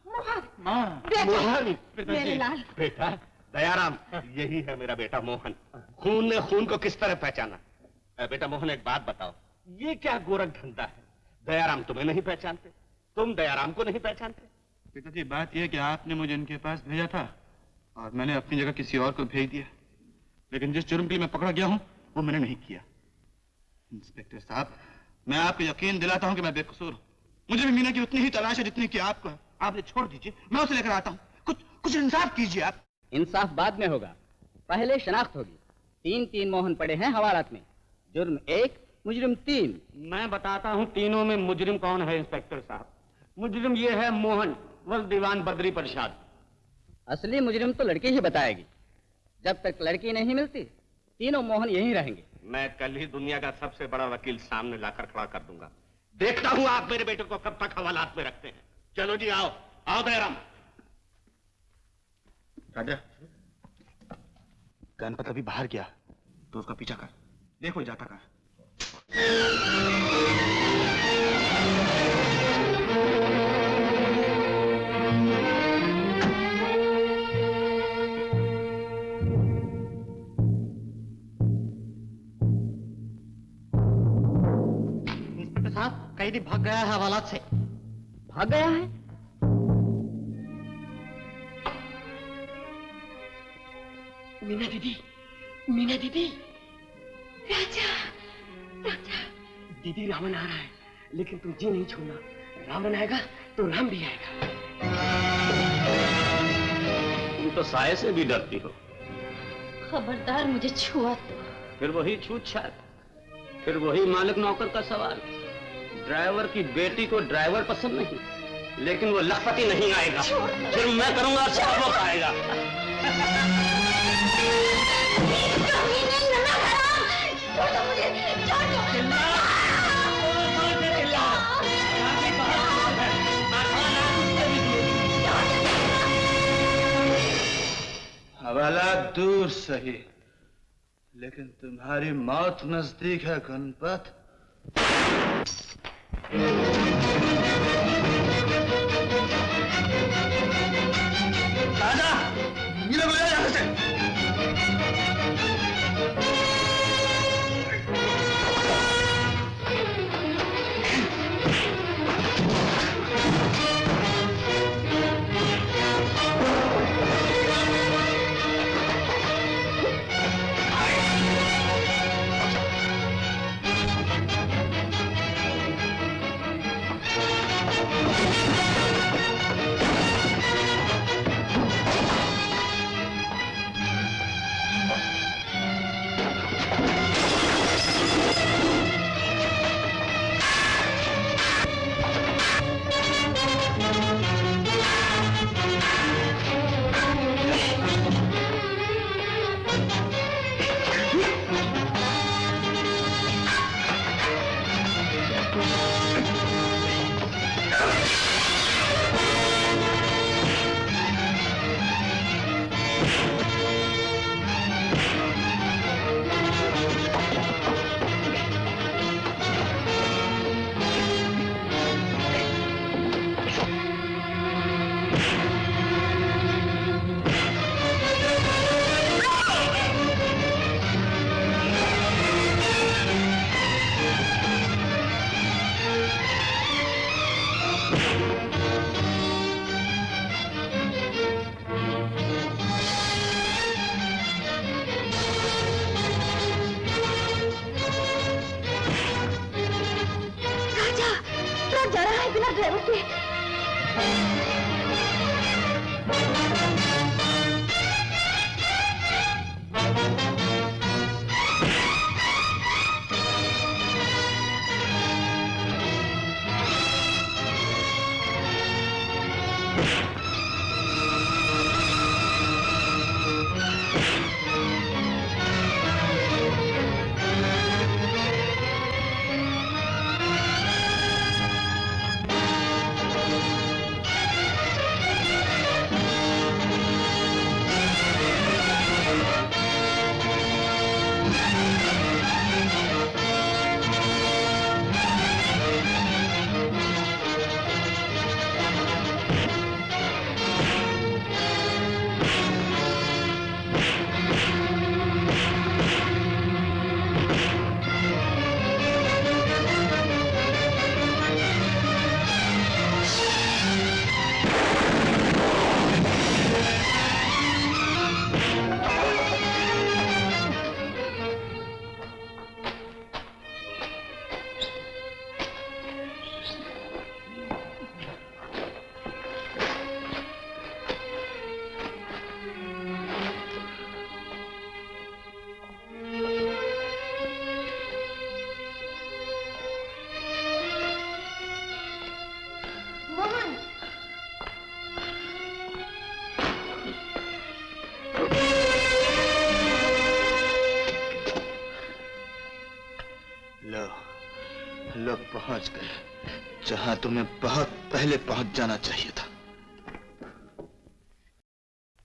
मोहन, मेरे लाल। बेटा दयाराम, यही है मेरा बेटा मोहन। खून ने खून को किस तरह पहचाना? बेटा मोहन, एक बात बताओ, ये क्या गोरख धंधा है? दयाराम तुम्हें नहीं पहचानते, तुम दयाराम को नहीं पहचानते? पिताजी बात यह है कि आपने मुझे इनके पास भेजा था और मैंने अपनी जगह किसी और को भेज दिया, लेकिन जिस जुर्म के लिए मैं पकड़ा गया हूं वो मैंने नहीं किया। इंस्पेक्टर साहब, मैं आपको यकीन दिलाता हूं कि मैं बेकसूर हूं। मुझे भी मीना की उतनी ही तलाश है जितनी कि आपको है। आप ये छोड़ दीजिए, मैं उसे लेकर आता हूं। कुछ इंसाफ कीजिए आप। इंसाफ बाद में होगा, पहले शनाख्त होगी। 3 मोहन पड़े हैं हवालात में, जुर्म 1, मुजरिम 3। मैं बताता हूँ तीनों में मुजरिम कौन है इंस्पेक्टर साहब। मुजरिम ये है मोहन वल दीवान बद्री प्रसाद। असली मुजरिम तो लड़की ही बताएगी। जब तक लड़की नहीं मिलती तीनों मोहन यहीं रहेंगे। मैं कल ही दुनिया का सबसे बड़ा वकील सामने लाकर खड़ा कर दूंगा। देखता हूँ आप मेरे बेटे को कब तक हवालात में रखते हैं। चलो जी, आओ आओ दयाराम। राजा, गणपत अभी बाहर गया तो उसका पीछा कर, देखो जाता कहाँ। इंस्पेक्टर साहब, कैदी भाग गया है हवालात से। भाग गया है? मीना दीदी, मीना दीदी। राजा, राजा। दीदी, रावण आ रहा है, लेकिन तुम जी नहीं छोड़ना। रावण आएगा तो राम भी आएगा। तुम तो साये से भी डरती हो। खबरदार मुझे छुआ तो। फिर वही छूत छात, फिर वही मालिक नौकर का सवाल। ड्राइवर की बेटी को ड्राइवर पसंद नहीं, लेकिन वो लखपति नहीं आएगा। फिर मैं करूंगा, सब वो आएगा। हवाला दूर सही, लेकिन तुम्हारी मौत नजदीक है गणपत। राजा, मीना को ले जा यहाँ से। लो, लोग पहुंच गए जहां तुम्हें बहुत पहले पहुंच जाना चाहिए था।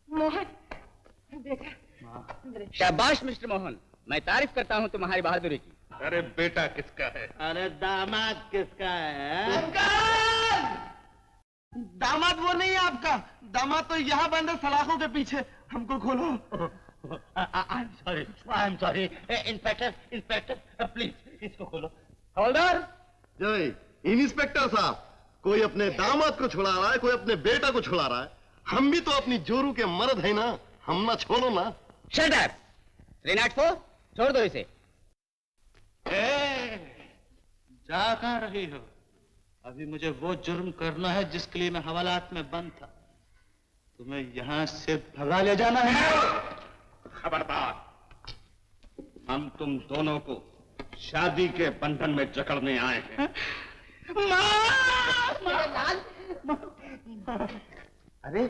मोहन, शाबाश मिस्टर मोहन, मैं तारीफ करता हूँ तुम्हारी बहादुरी की। अरे बेटा किसका है? अरे दामाद किसका है? दामाद वो नहीं है आपका, दामाद तो यहाँ बंद है सलाखों के पीछे। हमको खोलो। I am sorry inspector, inspector please इसको खोलो। हवलदार जय, इंस्पेक्टर साहब, कोई अपने दामाद को छुड़ा रहा है, कोई अपने बेटा को छुड़ा रहा है। हम भी तो अपनी जोरू के मर्द है ना, हम ना छोड़ो ना। शट अप 304, छोड़ दो इसे। जा कहाँ रही हो? अभी मुझे वो जुर्म करना है जिसके लिए मैं हवालात में बंद था। तुम्हें यहाँ से भगा ले जाना है। खबरदार, हम तुम दोनों को शादी के बंधन में जकड़ने आए हैं। अरे